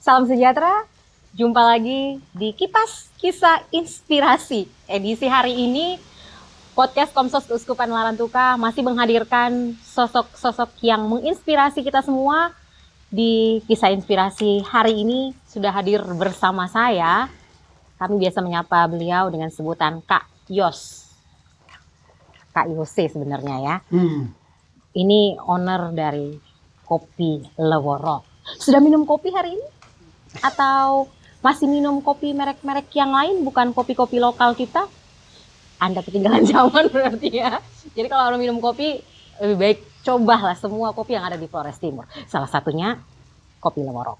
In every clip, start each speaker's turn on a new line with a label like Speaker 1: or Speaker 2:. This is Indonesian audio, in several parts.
Speaker 1: Salam sejahtera, jumpa lagi di Kipas Kisah Inspirasi. Edisi hari ini, podcast Komsos Keuskupan Larantuka masih menghadirkan sosok-sosok yang menginspirasi kita semua. Di Kisah Inspirasi hari ini sudah hadir bersama saya. Kami biasa menyapa beliau dengan sebutan Kak Yos. Kak Yose sebenarnya ya. Ini owner dari Kopi Leworo. Sudah minum kopi hari ini? Atau masih minum kopi merek-merek yang lain, bukan kopi-kopi lokal kita? Anda ketinggalan zaman berarti ya. Jadi kalau orang minum kopi, lebih baik cobalah semua kopi yang ada di Flores Timur. Salah satunya Kopi Leworo.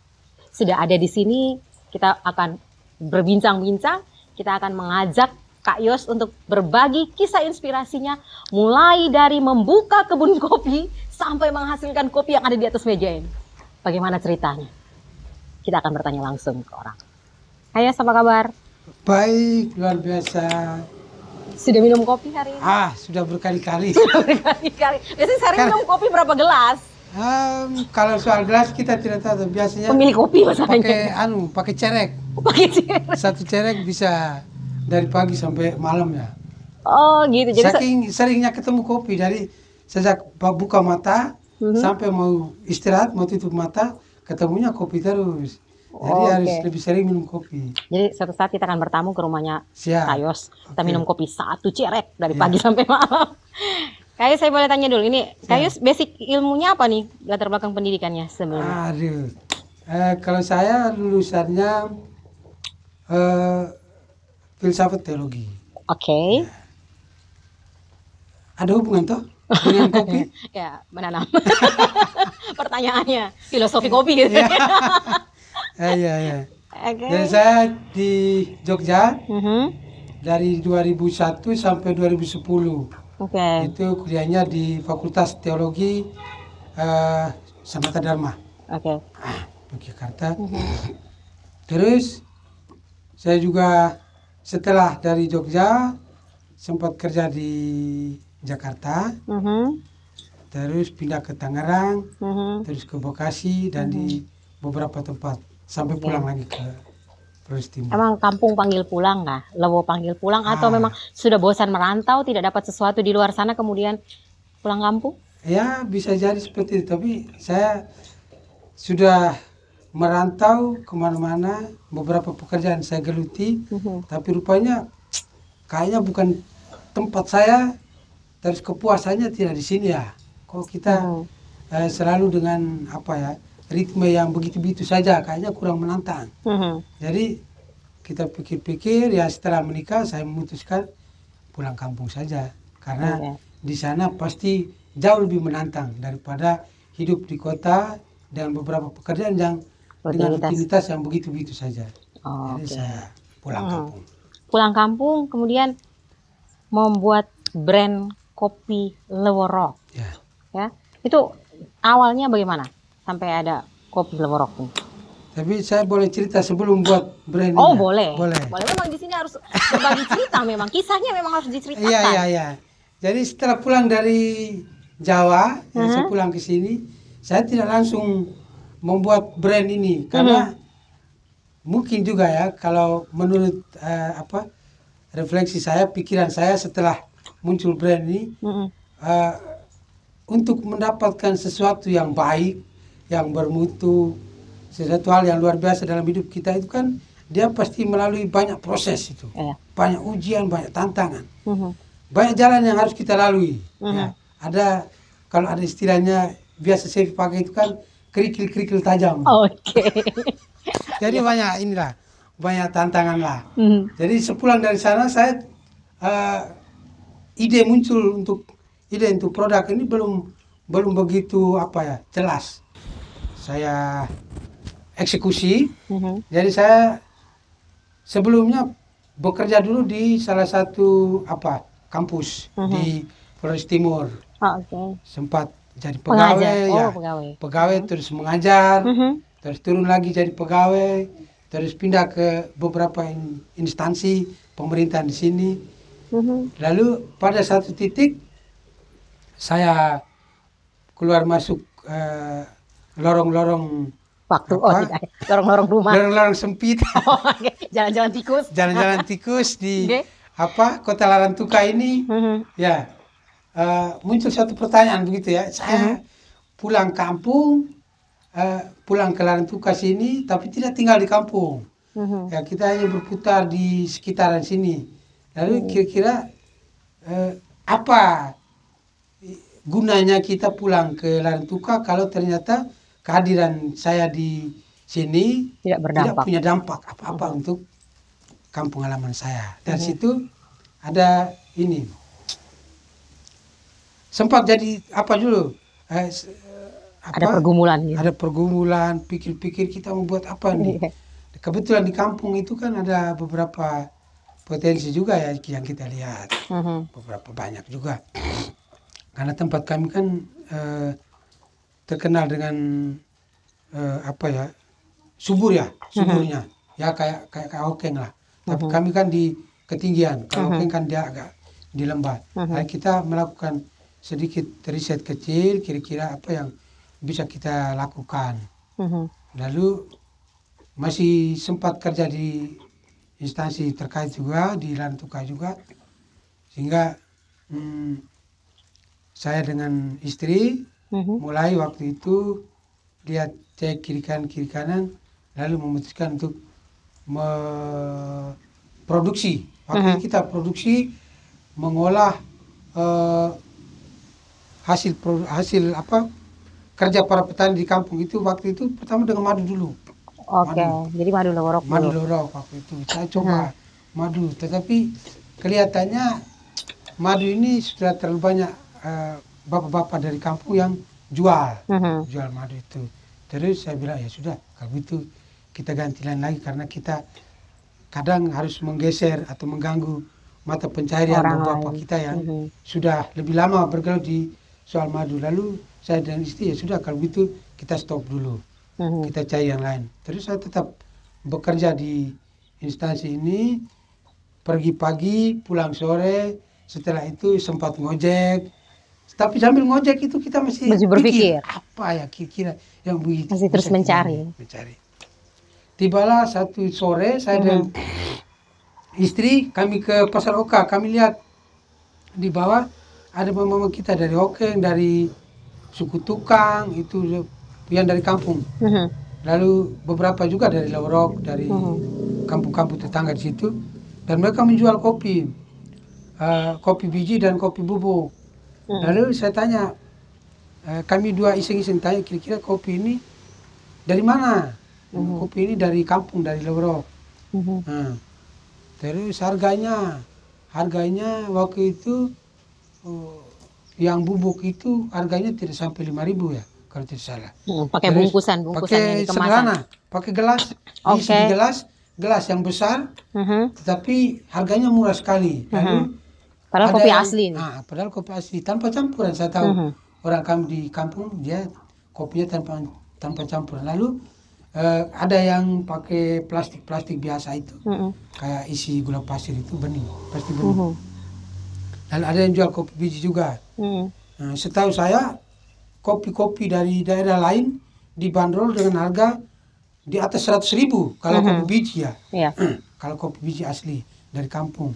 Speaker 1: Sudah ada di sini, kita akan berbincang-bincang, kita akan mengajak Kak Yos untuk berbagi kisah inspirasinya, mulai dari membuka kebun kopi sampai menghasilkan kopi yang ada di atas meja ini. Bagaimana ceritanya? Kita akan bertanya langsung ke orang. Hai Yos, apa kabar?
Speaker 2: Baik, luar biasa.
Speaker 1: Sudah minum kopi hari ini?
Speaker 2: Sudah berkali-kali.
Speaker 1: Berkali-kali. Biasanya sehari minum kopi berapa gelas?
Speaker 2: Kalau soal gelas kita tidak tahu, biasanya
Speaker 1: Pemilik kopi masalahnya.
Speaker 2: pakai cerek.
Speaker 1: Pakai cerek.
Speaker 2: Satu cerek bisa dari pagi sampai malam ya.
Speaker 1: Oh gitu. Jadi
Speaker 2: saking seringnya ketemu kopi, dari sejak buka mata sampai mau istirahat, mau tutup mata, ketemunya kopi terus. Jadi harus lebih sering minum kopi.
Speaker 1: Jadi suatu saat kita akan bertamu ke rumahnya Kak Yos. Kita minum kopi satu cerek dari pagi sampai malam. Kak Yos, saya boleh tanya dulu, ini Kak Yos basic ilmunya apa nih, latar belakang pendidikannya sebelumnya?
Speaker 2: Kalau saya lulusannya filsafat teologi.
Speaker 1: Oke.
Speaker 2: Ada hubungan toh dengan kopi?
Speaker 1: Ya, menanam. Pertanyaannya filosofi kopi gitu.
Speaker 2: Iya. Jadi saya di Jogja dari 2001 sampai 2010. Itu kuliahnya di Fakultas Teologi Samata Dharma. Yogyakarta. Terus saya juga setelah dari Jogja sempat kerja di Jakarta, terus pindah ke Tangerang, terus ke Bekasi dan di beberapa tempat sampai pulang lagi ke Flores Timur.
Speaker 1: Emang kampung panggil pulang nggak? Lewo panggil pulang atau memang sudah bosan merantau, tidak dapat sesuatu di luar sana kemudian pulang kampung?
Speaker 2: Ya bisa jadi seperti itu, tapi saya sudah merantau kemana-mana, beberapa pekerjaan saya geluti, tapi rupanya kayaknya bukan tempat saya, terus kepuasannya tidak di sini ya. Kok kita selalu dengan ritme yang begitu-begitu saja, kayaknya kurang menantang. Jadi kita pikir-pikir, ya setelah menikah saya memutuskan pulang kampung saja, karena di sana pasti jauh lebih menantang daripada hidup di kota dan beberapa pekerjaan yang dengan rutinitas yang begitu-begitu saja. Jadi saya pulang kampung.
Speaker 1: Pulang kampung, kemudian membuat brand Kopi Leworo. Ya, itu awalnya bagaimana sampai ada Kopi Leworo ini?
Speaker 2: Tapi saya boleh cerita sebelum buat brand ini.
Speaker 1: Boleh. Memang di sini harus berbagi cerita, memang kisahnya memang harus diceritakan.
Speaker 2: Iya. Jadi setelah pulang dari Jawa, saya pulang ke sini, saya tidak langsung membuat brand ini karena mungkin juga ya, kalau menurut refleksi saya, pikiran saya setelah muncul brand ini, untuk mendapatkan sesuatu yang baik, yang bermutu, sesuatu hal yang luar biasa dalam hidup kita itu kan dia pasti melalui banyak proses itu, banyak ujian, banyak tantangan, banyak jalan yang harus kita lalui. Ada, kalau ada istilahnya biasa saya pakai itu kan kerikil-kerikil tajam. Jadi banyak tantangan lah. Jadi sepulang dari sana saya ide untuk produk ini belum begitu jelas. Saya eksekusi. Jadi saya sebelumnya bekerja dulu di salah satu kampus di Flores Timur. Sempat jadi pegawai, terus mengajar, terus turun lagi jadi pegawai, terus pindah ke beberapa instansi pemerintahan di sini. Lalu pada satu titik saya keluar masuk lorong-lorong
Speaker 1: Waktu, oh tidak, lorong-lorong rumah.
Speaker 2: lorong-lorong sempit,
Speaker 1: Oh, oke. Jalan-jalan tikus.
Speaker 2: jalan-jalan tikus di
Speaker 1: Oke.
Speaker 2: Kota Larantuka ini. Ya, muncul satu pertanyaan begitu ya. Saya pulang kampung, pulang ke Larantuka sini, tapi tidak tinggal di kampung. Ya, kita hanya berputar di sekitaran sini. Lalu kira-kira apa gunanya kita pulang ke Larantuka kalau ternyata kehadiran saya di sini tidak punya dampak apa-apa untuk kampung halaman saya. Dari situ ada ini. Sempat jadi apa dulu?
Speaker 1: Ada pergumulan gitu.
Speaker 2: Ada pergumulan, pikir-pikir kita membuat apa nih. Kebetulan di kampung itu kan ada beberapa potensi juga ya yang kita lihat. Beberapa banyak juga. Karena tempat kami kan terkenal dengan suburnya. Ya kayak Okeng lah. Tapi kami kan di ketinggian. Kalau Okeng kan dia agak di lembah. Nah, kita melakukan sedikit riset kecil, kira-kira apa yang bisa kita lakukan. Lalu masih sempat kerja di instansi terkait juga, di Larantuka juga. Sehingga saya dengan istri mulai waktu itu lihat cek kiri kanan, lalu memutuskan untuk produksi. Waktu itu kita produksi, mengolah hasil kerja para petani di kampung itu. Waktu itu pertama dengan madu dulu.
Speaker 1: Oke, jadi madu lorok dulu.
Speaker 2: Madu lorok waktu itu saya coba madu, tetapi kelihatannya madu ini sudah terlalu banyak bapak-bapak dari kampung yang jual madu itu. Terus saya bilang ya sudah, kalau gitu kita ganti lain lagi, karena kita kadang harus menggeser atau mengganggu mata pencaharian bapak kita yang sudah lebih lama bergelut di soal madu. Lalu saya dan istri ya sudah, kalau gitu kita stop dulu, kita cari yang lain. Terus saya tetap bekerja di instansi ini, pergi pagi pulang sore. Setelah itu sempat ngojek, tapi sambil ngojek itu kita masih
Speaker 1: berpikir
Speaker 2: apa ya kira-kira yang begitu,
Speaker 1: masih terus mencari.
Speaker 2: Tibalah satu sore saya dan istri kami ke Pasar Oka. Kami lihat di bawah ada mama kita dari Okeng, dari suku Tukang, itu yang dari kampung. Lalu beberapa juga dari Lorok, dari kampung-kampung tetangga di situ. Dan mereka menjual kopi, kopi biji dan kopi bubuk. Lalu saya tanya, kami dua iseng-iseng tanya, kira-kira kopi ini dari mana? Kopi ini dari kampung, dari Lorok. Terus harganya waktu itu yang bubuk itu harganya tidak sampai 5.000 ya, kalau tidak salah.
Speaker 1: Pakai bungkusan
Speaker 2: pakai sederhana, pakai gelas, diisi di gelas yang besar, tetapi harganya murah sekali. Lalu
Speaker 1: padahal kopi asli.
Speaker 2: Padahal kopi asli tanpa campuran. Saya tahu orang kami di kampung dia kopinya tanpa campuran. Lalu ada yang pakai plastik biasa itu, kayak isi gula pasir itu bening, plastik bening. Lalu ada yang jual kopi biji juga. Nah, setahu saya kopi-kopi dari daerah lain dibanderol dengan harga di atas 100.000 kalau kopi biji ya. Kalau kopi biji asli dari kampung.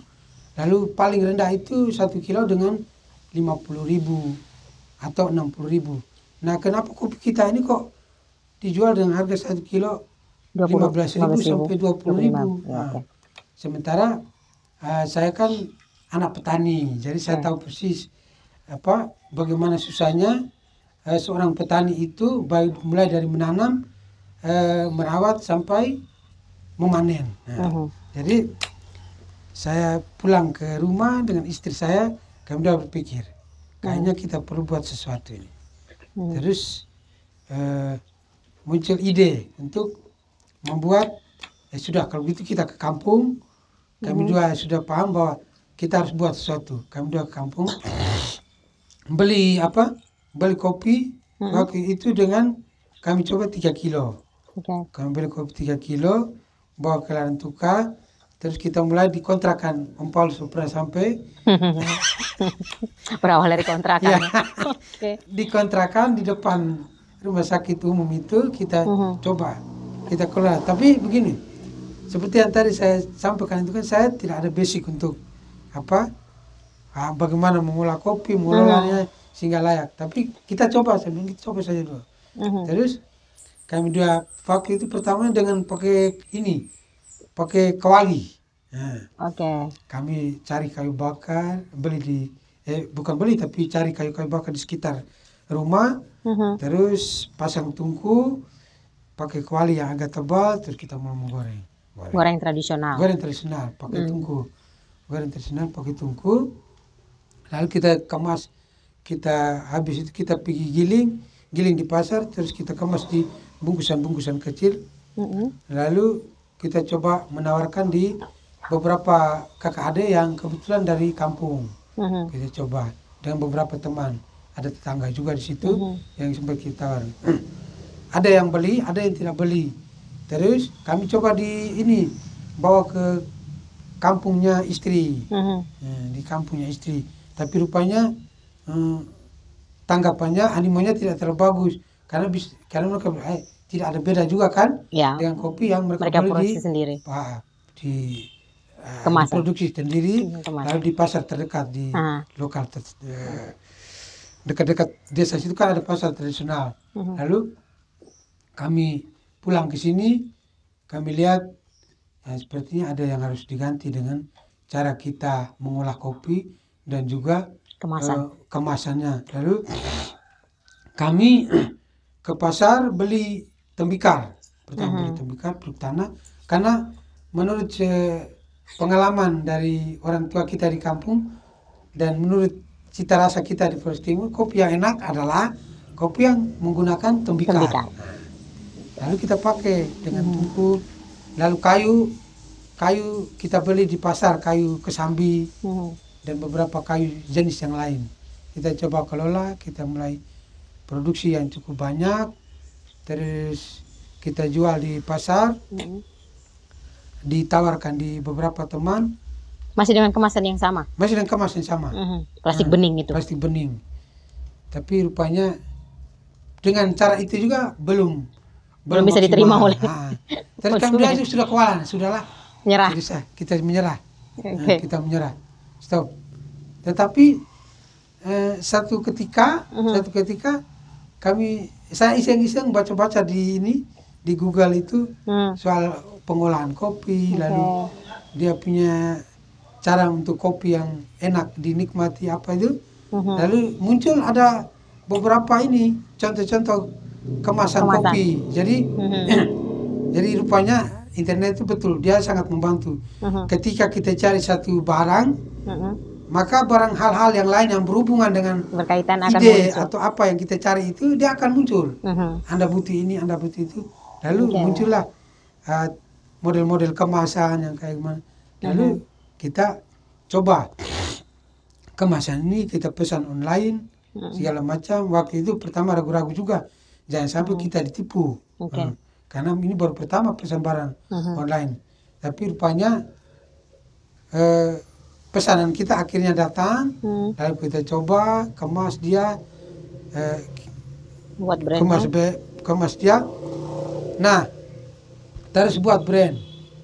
Speaker 2: Lalu paling rendah itu 1 kilo dengan 50.000 atau 60.000. Nah, kenapa kopi kita ini kok dijual dengan harga 1 kilo 15.000 sampai 20.000? Nah, sementara saya kan anak petani, jadi saya tahu persis bagaimana susahnya seorang petani itu, mulai dari menanam, merawat sampai memanen. Jadi saya pulang ke rumah dengan istri saya, kami sudah berpikir kayaknya kita perlu buat sesuatu ini. Terus muncul ide untuk membuat, sudah kalau gitu kita ke kampung. Kami juga sudah paham bahwa kita harus buat sesuatu. Kami juga ke kampung, beli kopi. Waktu itu dengan kami coba 3 kilo. Kami beli kopi 3 kilo, bawa ke Larantuka. Terus kita mulai dikontrakan. Om Paul pernah sampai.
Speaker 1: Berawal dari kontrakan.
Speaker 2: Dikontrakan di depan rumah sakit umum itu kita coba, kita kelola. Tapi begini, seperti yang tadi saya sampaikan itu kan saya tidak ada basic untuk bagaimana mengolah kopi, mengolahnya sehingga layak. Tapi kita coba, saya bilang kita coba saja dulu. Terus kami dua waktu itu pertama dengan pakai kawali. Nah, kami cari kayu bakar, bukan beli tapi cari kayu-kayu bakar di sekitar rumah, terus pasang tungku, pakai kuali yang agak tebal, terus kita mau menggoreng.
Speaker 1: Goreng tradisional.
Speaker 2: Goreng tradisional, pakai tungku. Goreng tradisional pakai tungku. Lalu kita kemas, habis itu kita pergi giling di pasar, terus kita kemas di bungkusan-bungkusan kecil. Lalu kita coba menawarkan di beberapa kakak adik yang kebetulan dari kampung. Kita coba dengan beberapa teman, ada tetangga juga di situ yang sempat kita tawar. Ada yang beli, ada yang tidak beli. Terus kami coba bawa ke kampungnya istri, di kampungnya istri. Tapi rupanya tanggapannya, animonya tidak terlalu bagus karena mereka tidak ada beda juga kan dengan kopi yang mereka beli
Speaker 1: sendiri.
Speaker 2: Diproduksi sendiri, lalu di pasar terdekat di lokal dekat-dekat desa situ kan ada pasar tradisional. Lalu kami pulang ke sini, kami lihat sepertinya ada yang harus diganti dengan cara kita mengolah kopi dan juga kemasannya. Lalu kami ke pasar beli tembikar, pertama beli tembikar produk tanah, karena menurut pengalaman dari orang tua kita di kampung dan menurut cita rasa kita di Flores Timur, kopi yang enak adalah kopi yang menggunakan tembikar. Lalu kita pakai dengan tungku, lalu kayu kita beli di pasar, kayu kesambi dan beberapa kayu jenis yang lain. Kita coba kelola, kita mulai produksi yang cukup banyak, terus kita jual di pasar. Ditawarkan di beberapa teman.
Speaker 1: Masih dengan kemasan yang sama?
Speaker 2: Masih dengan kemasan yang sama.
Speaker 1: Plastik bening itu?
Speaker 2: Plastik bening. Tapi rupanya dengan cara itu juga belum
Speaker 1: bisa diterima oleh
Speaker 2: terus kami sudah kewalahan, sudahlah.
Speaker 1: Menyerah?
Speaker 2: Kita menyerah. Kita menyerah. Stop. Tetapi satu ketika saya iseng-iseng baca-baca di Google itu soal pengolahan kopi, lalu dia punya cara untuk kopi yang enak dinikmati apa itu. Lalu muncul ada beberapa contoh-contoh kemasan kopi. Jadi rupanya internet itu betul, dia sangat membantu. Ketika kita cari satu barang, maka hal-hal yang lain yang berhubungan dengan
Speaker 1: berkaitan akan
Speaker 2: ide
Speaker 1: muncul.
Speaker 2: atau apa yang kita cari itu dia akan muncul. Anda butuh ini, Anda butuh itu. Lalu muncullah model-model kemasan yang kayak gimana. Lalu kita coba kemasan ini, kita pesan online segala macam. Waktu itu pertama ragu-ragu juga, jangan sampai kita ditipu. Karena ini baru pertama pesan barang online. Tapi rupanya pesanan kita akhirnya datang, lalu kita coba kemas dia,
Speaker 1: buat brand,
Speaker 2: kemas dia. Nah, terus buat brand.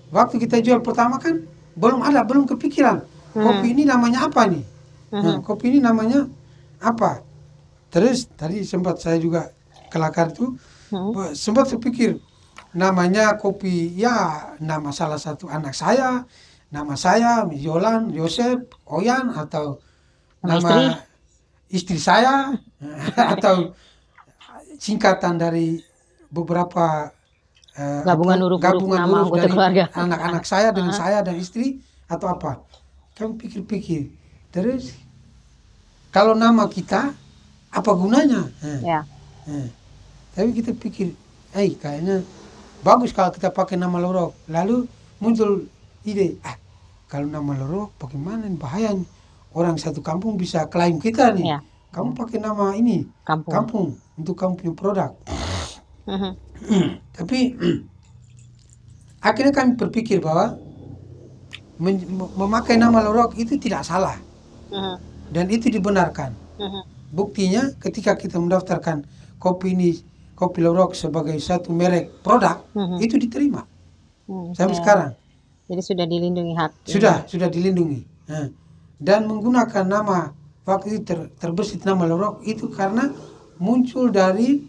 Speaker 2: Waktu kita jual pertama kan belum kepikiran kopi ini namanya apa nih. Kopi ini namanya apa. Terus tadi sempat saya juga kelakar tuh, sempat terpikir namanya kopi, ya nama salah satu anak saya, nama saya Yolan, Yosef, Oyan, atau nama istri saya atau singkatan dari beberapa
Speaker 1: gabungan huruf
Speaker 2: dari
Speaker 1: keluarga,
Speaker 2: anak-anak saya dengan saya dan istri atau apa. Kami pikir-pikir, terus kalau nama kita apa gunanya? Tapi kita pikir, kayaknya bagus kalau kita pakai nama Lorok. Lalu muncul ide, kalau nama Lorok bagaimana, bahaya, orang satu kampung bisa klaim kita nih. Kamu pakai nama ini kampung untuk kamu punya produk. Tapi akhirnya kami berpikir bahwa memakai nama Lorok itu tidak salah, dan itu dibenarkan. Buktinya ketika kita mendaftarkan kopi ini kopi Lorok sebagai satu merek produk itu diterima sampai sekarang.
Speaker 1: Jadi sudah dilindungi hak.
Speaker 2: Sudah dilindungi. Nah, dan menggunakan nama waktu itu terbesit nama Lorok itu karena muncul dari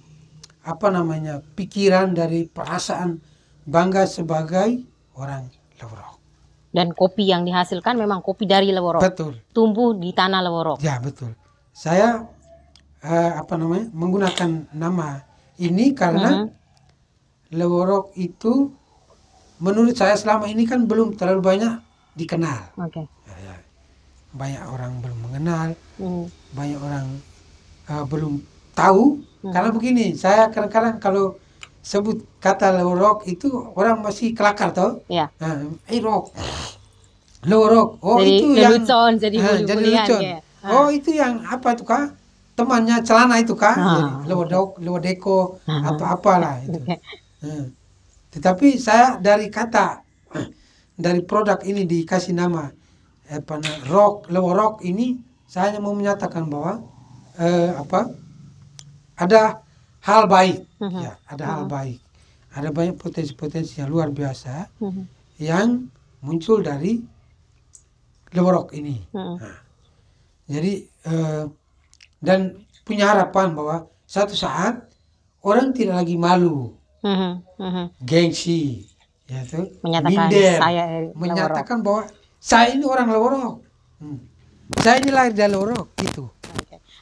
Speaker 2: pikiran, dari perasaan bangga sebagai orang Lorok.
Speaker 1: Dan kopi yang dihasilkan memang kopi dari Lorok.
Speaker 2: Betul.
Speaker 1: Tumbuh di tanah Lorok.
Speaker 2: Ya, betul. Saya menggunakan nama ini karena Lorok itu menurut saya selama ini kan belum terlalu banyak dikenal.
Speaker 1: Oke.
Speaker 2: Ya. Banyak orang belum mengenal, banyak orang belum tahu. Karena begini, saya kadang-kadang kalau sebut kata Lorok itu orang masih kelakar toh.
Speaker 1: Ya.
Speaker 2: Rok. Lorok. Oh,
Speaker 1: jadi
Speaker 2: itu yang
Speaker 1: jadi
Speaker 2: lelucon.
Speaker 1: Ya.
Speaker 2: Oh, itu yang apa itu kah? Temannya celana itu kah? Lewodeko, apa-apalah itu. Tetapi saya dari dari produk ini dikasih nama Lorok ini, saya hanya mau menyatakan bahwa ada hal baik, ya, ada hal baik, ada banyak potensi-potensi yang luar biasa yang muncul dari Lorok ini. Nah, jadi dan punya harapan bahwa suatu saat orang tidak lagi malu, gengsi, yaitu minder, menyatakan bahwa saya ini orang Lorok, saya ini lahir dari Lorok gitu.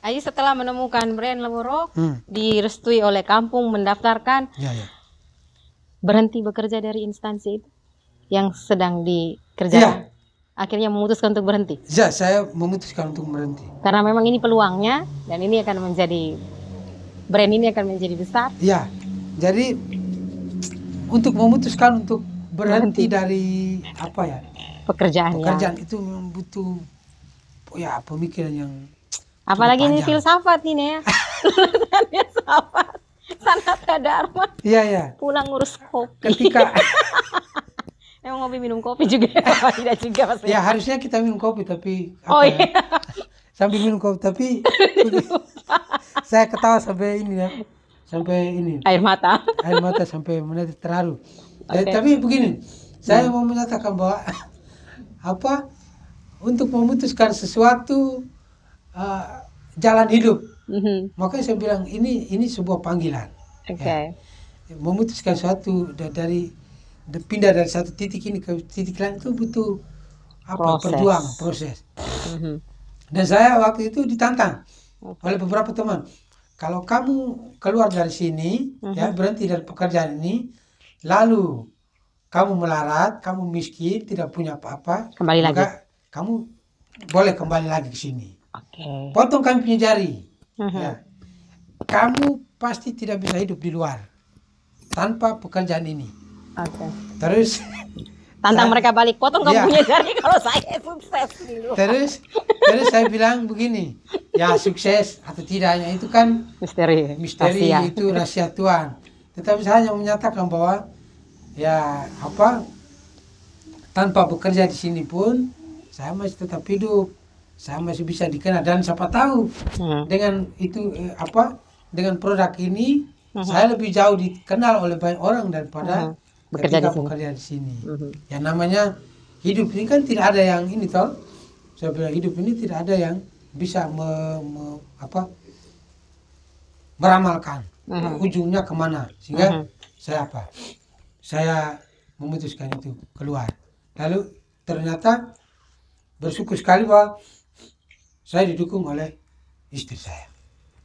Speaker 1: Jadi setelah menemukan brand Lorok, direstui oleh kampung, mendaftarkan, berhenti bekerja dari instansi itu yang sedang dikerjakan. Akhirnya memutuskan untuk berhenti.
Speaker 2: Ya, saya memutuskan untuk berhenti.
Speaker 1: Karena memang ini peluangnya dan ini akan menjadi brand ini akan menjadi besar.
Speaker 2: Ya, jadi untuk memutuskan untuk berhenti dari pekerjaan itu memang butuh pemikiran yang
Speaker 1: apalagi ini filsafat ini ya. Lulusannya filsafat, Sanata Dharma.
Speaker 2: Iya.
Speaker 1: Pulang ngurus kopi.
Speaker 2: Ketika
Speaker 1: emang ngopi minum kopi juga tidak juga maksudnya.
Speaker 2: Ya harusnya kita minum kopi tapi sambil minum kopi tapi saya ketawa sampai ini ya. Sampai ini.
Speaker 1: Air mata
Speaker 2: sampai menetes terharu. Tapi begini, saya mau menyatakan bahwa untuk memutuskan sesuatu jalan hidup. Makanya saya bilang ini sebuah panggilan. Ya. Memutuskan sesuatu dari pindah dari satu titik ini ke titik lain itu butuh proses. Dan saya waktu itu ditantang oleh beberapa teman. Kalau kamu keluar dari sini, ya berhenti dari pekerjaan ini, lalu kamu melarat, kamu miskin, tidak punya apa-apa, maka kamu boleh kembali lagi ke sini. Potong kami punya jari. Ya. Kamu pasti tidak bisa hidup di luar tanpa pekerjaan ini. Terus
Speaker 1: tantang mereka balik, potong kamu punya jari kalau saya sukses di luar.
Speaker 2: Terus saya bilang begini, ya sukses atau tidaknya itu kan misteri itu rahasia Tuhan. Tetapi saya hanya menyatakan bahwa tanpa bekerja di sini pun saya masih tetap hidup, saya masih bisa dikenal dan siapa tahu dengan itu dengan produk ini saya lebih jauh dikenal oleh banyak orang daripada bekerja di sini. Yang namanya hidup ini kan tidak ada yang ini toh. Saya bilang hidup ini tidak ada yang bisa meramalkan ujungnya kemana. Sehingga saya memutuskan itu keluar. Lalu ternyata bersyukur sekali bahwa saya didukung oleh istri saya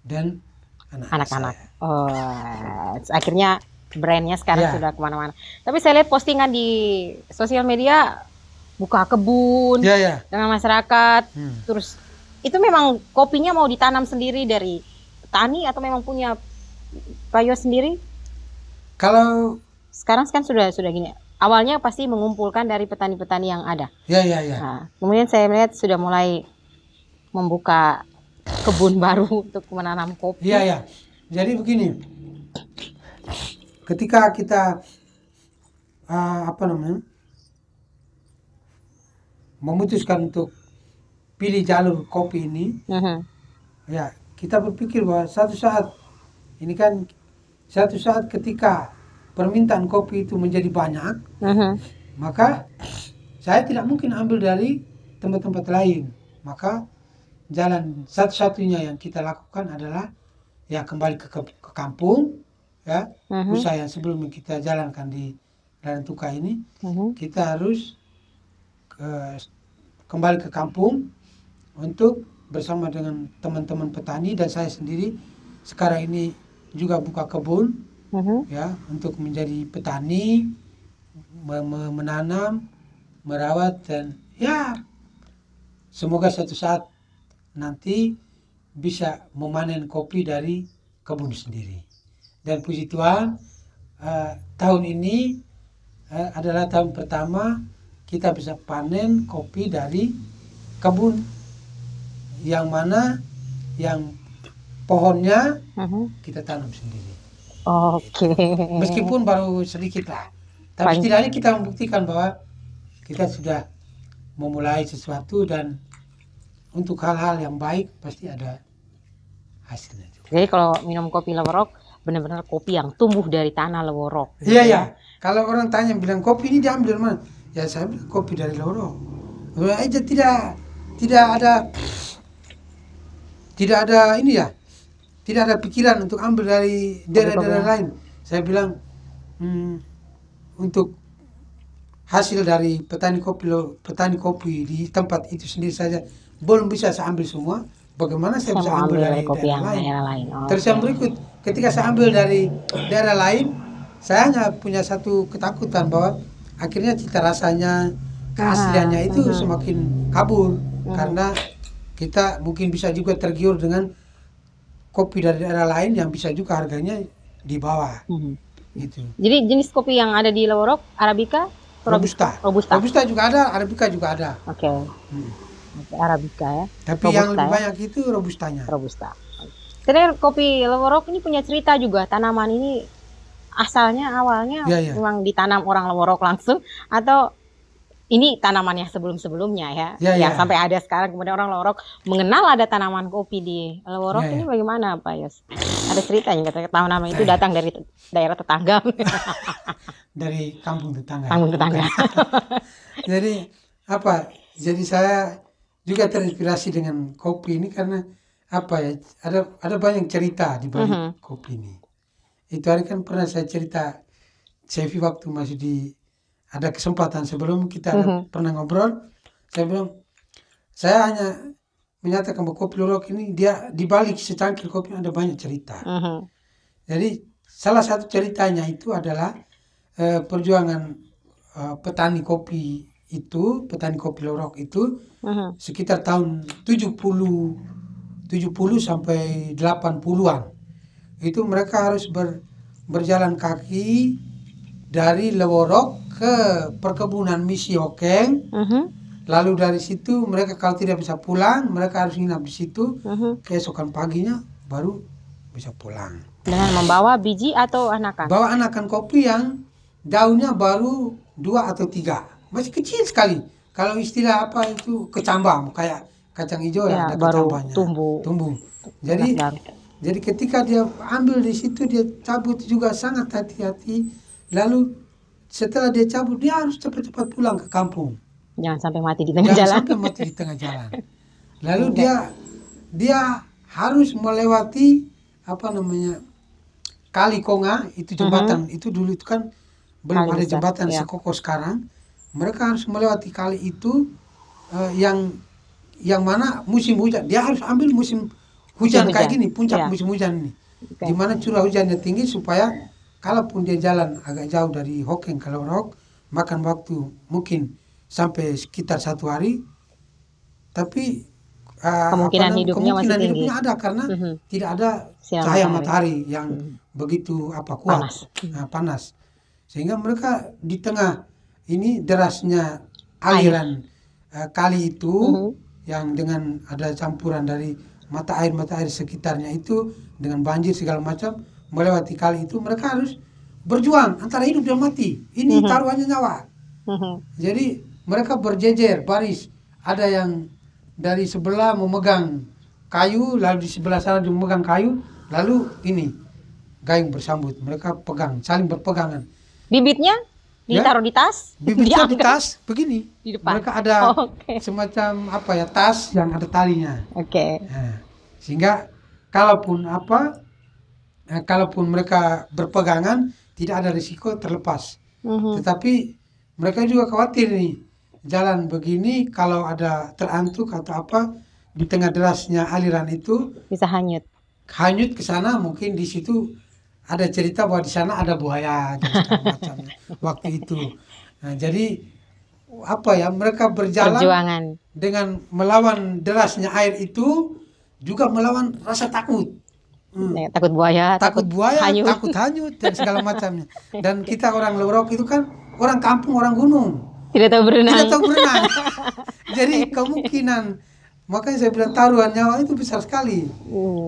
Speaker 2: dan anak-anak.
Speaker 1: Akhirnya brandnya sekarang sudah kemana-mana. Tapi saya lihat postingan di sosial media buka kebun dengan masyarakat. Terus itu memang kopinya mau ditanam sendiri dari petani atau memang punya Payo sendiri?
Speaker 2: Kalau
Speaker 1: sekarang kan sudah gini. Awalnya pasti mengumpulkan dari petani-petani yang ada. Nah, kemudian saya melihat sudah mulai membuka kebun baru untuk menanam kopi.
Speaker 2: Jadi begini. Ketika kita memutuskan untuk pilih jalur kopi ini, kita berpikir bahwa suatu saat ini kan satu saat ketika permintaan kopi itu menjadi banyak, maka saya tidak mungkin ambil dari tempat-tempat lain. Maka jalan satu-satunya yang kita lakukan adalah ya kembali ke kampung, ya. Usaha yang sebelumnya kita jalankan di Larantuka ini, kita harus kembali ke kampung untuk bersama dengan teman-teman petani dan saya sendiri sekarang ini juga buka kebun, ya, untuk menjadi petani, menanam, merawat, dan ya semoga suatu saat nanti bisa memanen kopi dari kebun sendiri. Dan puji Tuhan, tahun ini adalah tahun pertama kita bisa panen kopi dari kebun yang mana yang pohonnya kita tanam sendiri.
Speaker 1: Oke.
Speaker 2: Meskipun baru sedikit lah, tapi setidaknya kita membuktikan bahwa kita sudah memulai sesuatu dan untuk hal-hal yang baik pasti ada hasilnya juga.
Speaker 1: Jadi kalau minum kopi Leworok benar-benar kopi yang tumbuh dari tanah Leworok.
Speaker 2: Iya ya. Kalau orang tanya bilang kopi ini diambil dari mana? Ya saya bilang kopi dari Leworok. Aja tidak ada ini ya. Tidak ada pikiran untuk ambil dari daerah-daerah lain. Saya bilang untuk hasil dari petani kopi di tempat itu sendiri saja belum bisa saya ambil semua. Bagaimana saya bisa ambil dari daerah lain? Terus yang berikut, ketika saya ambil dari daerah lain, saya hanya punya satu ketakutan bahwa akhirnya cita rasanya, keasliannya itu semakin kabur karena kita mungkin bisa juga tergiur dengan kopi dari daerah lain yang bisa juga harganya di bawah. Gitu.
Speaker 1: Jadi jenis kopi yang ada di Leworok, Arabica,
Speaker 2: Robusta juga ada, Arabica juga ada.
Speaker 1: Oke. Arabica ya.
Speaker 2: Tapi Robusta, yang lebih banyak itu Robustanya.
Speaker 1: Robusta. Jadi kopi Leworok ini punya cerita juga. Tanaman ini asalnya awalnya memang ditanam orang Leworok langsung atau ini tanamannya sebelumnya ya. Sampai ada sekarang kemudian orang Leworok mengenal ada tanaman kopi di Leworok ini bagaimana Pak Yos? Ada ceritanya kata tanaman itu datang dari daerah tetangga.
Speaker 2: Dari kampung tetangga. Jadi Jadi saya juga terinspirasi dengan kopi ini karena ada banyak cerita di balik kopi ini. Itu hari kan pernah saya cerita Cevi waktu masih ada kesempatan sebelum kita pernah ngobrol, saya bilang saya hanya menyatakan bahwa kopi Leworok ini dia di balik secangkir kopi ada banyak cerita. Jadi salah satu ceritanya itu adalah perjuangan petani kopi Leworok itu sekitar tahun 70 sampai 80-an. Itu mereka harus berjalan kaki dari Leworok ke perkebunan Misi Hokeng. Lalu dari situ mereka kalau tidak bisa pulang, mereka harus nginap di situ. Keesokan paginya baru bisa pulang.
Speaker 1: Dengan membawa biji atau anakan?
Speaker 2: Bawa anakan kopi yang daunnya baru 2 atau 3. Masih kecil sekali. Kalau istilah itu kecambang, kayak kacang hijau ada kecambangnya. Tumbuh. Jadi ketika dia ambil di situ dia cabut juga sangat hati-hati. Lalu setelah dia cabut dia harus cepat-cepat pulang ke kampung.
Speaker 1: Jangan sampai mati di tengah jalan.
Speaker 2: Lalu dia harus melewati Kali Konga, itu jembatan. Itu dulu itu kan belum ada jembatan sekokoh sekarang. Mereka harus melewati kali itu yang mana musim hujan. Dia harus ambil musim hujan kayak gini, puncak musim hujan ini. Di mana curah hujannya tinggi supaya kalaupun dia jalan agak jauh dari Hokeng ke Leworok, makan waktu mungkin sampai sekitar 1 hari. Tapi
Speaker 1: kemungkinan hidupnya
Speaker 2: ada karena tidak ada cahaya matahari yang begitu kuat, panas. Sehingga mereka di tengah ini derasnya aliran kali itu yang dengan ada campuran dari mata air sekitarnya itu dengan banjir segala macam melewati kali itu, mereka harus berjuang antara hidup dan mati. Ini taruhannya nyawa. Jadi mereka berjejer baris, ada yang dari sebelah memegang kayu, lalu di sebelah sana dia memegang kayu, lalu ini gayung bersambut. Mereka pegang, saling berpegangan.
Speaker 1: Bibitnya ditaruh di tas?
Speaker 2: Bibitnya di tas begini.
Speaker 1: Di depan.
Speaker 2: Mereka ada semacam tas yang ada talinya. Nah, sehingga kalaupun mereka berpegangan tidak ada risiko terlepas. Tetapi mereka juga khawatir nih, jalan begini kalau ada terantuk atau di tengah derasnya aliran itu
Speaker 1: bisa hanyut
Speaker 2: ke sana. Mungkin di situ ada cerita bahwa di sana ada buaya dan segala macamnya waktu itu. Nah, jadi mereka berjalan
Speaker 1: perjuangan
Speaker 2: dengan melawan derasnya air itu, juga melawan rasa takut.
Speaker 1: Takut buaya,
Speaker 2: takut hanyut dan segala macamnya. Dan kita orang Lorok itu kan orang kampung, orang gunung, tidak tahu berenang. Jadi kemungkinan, makanya saya bilang taruhan nyawa itu besar sekali.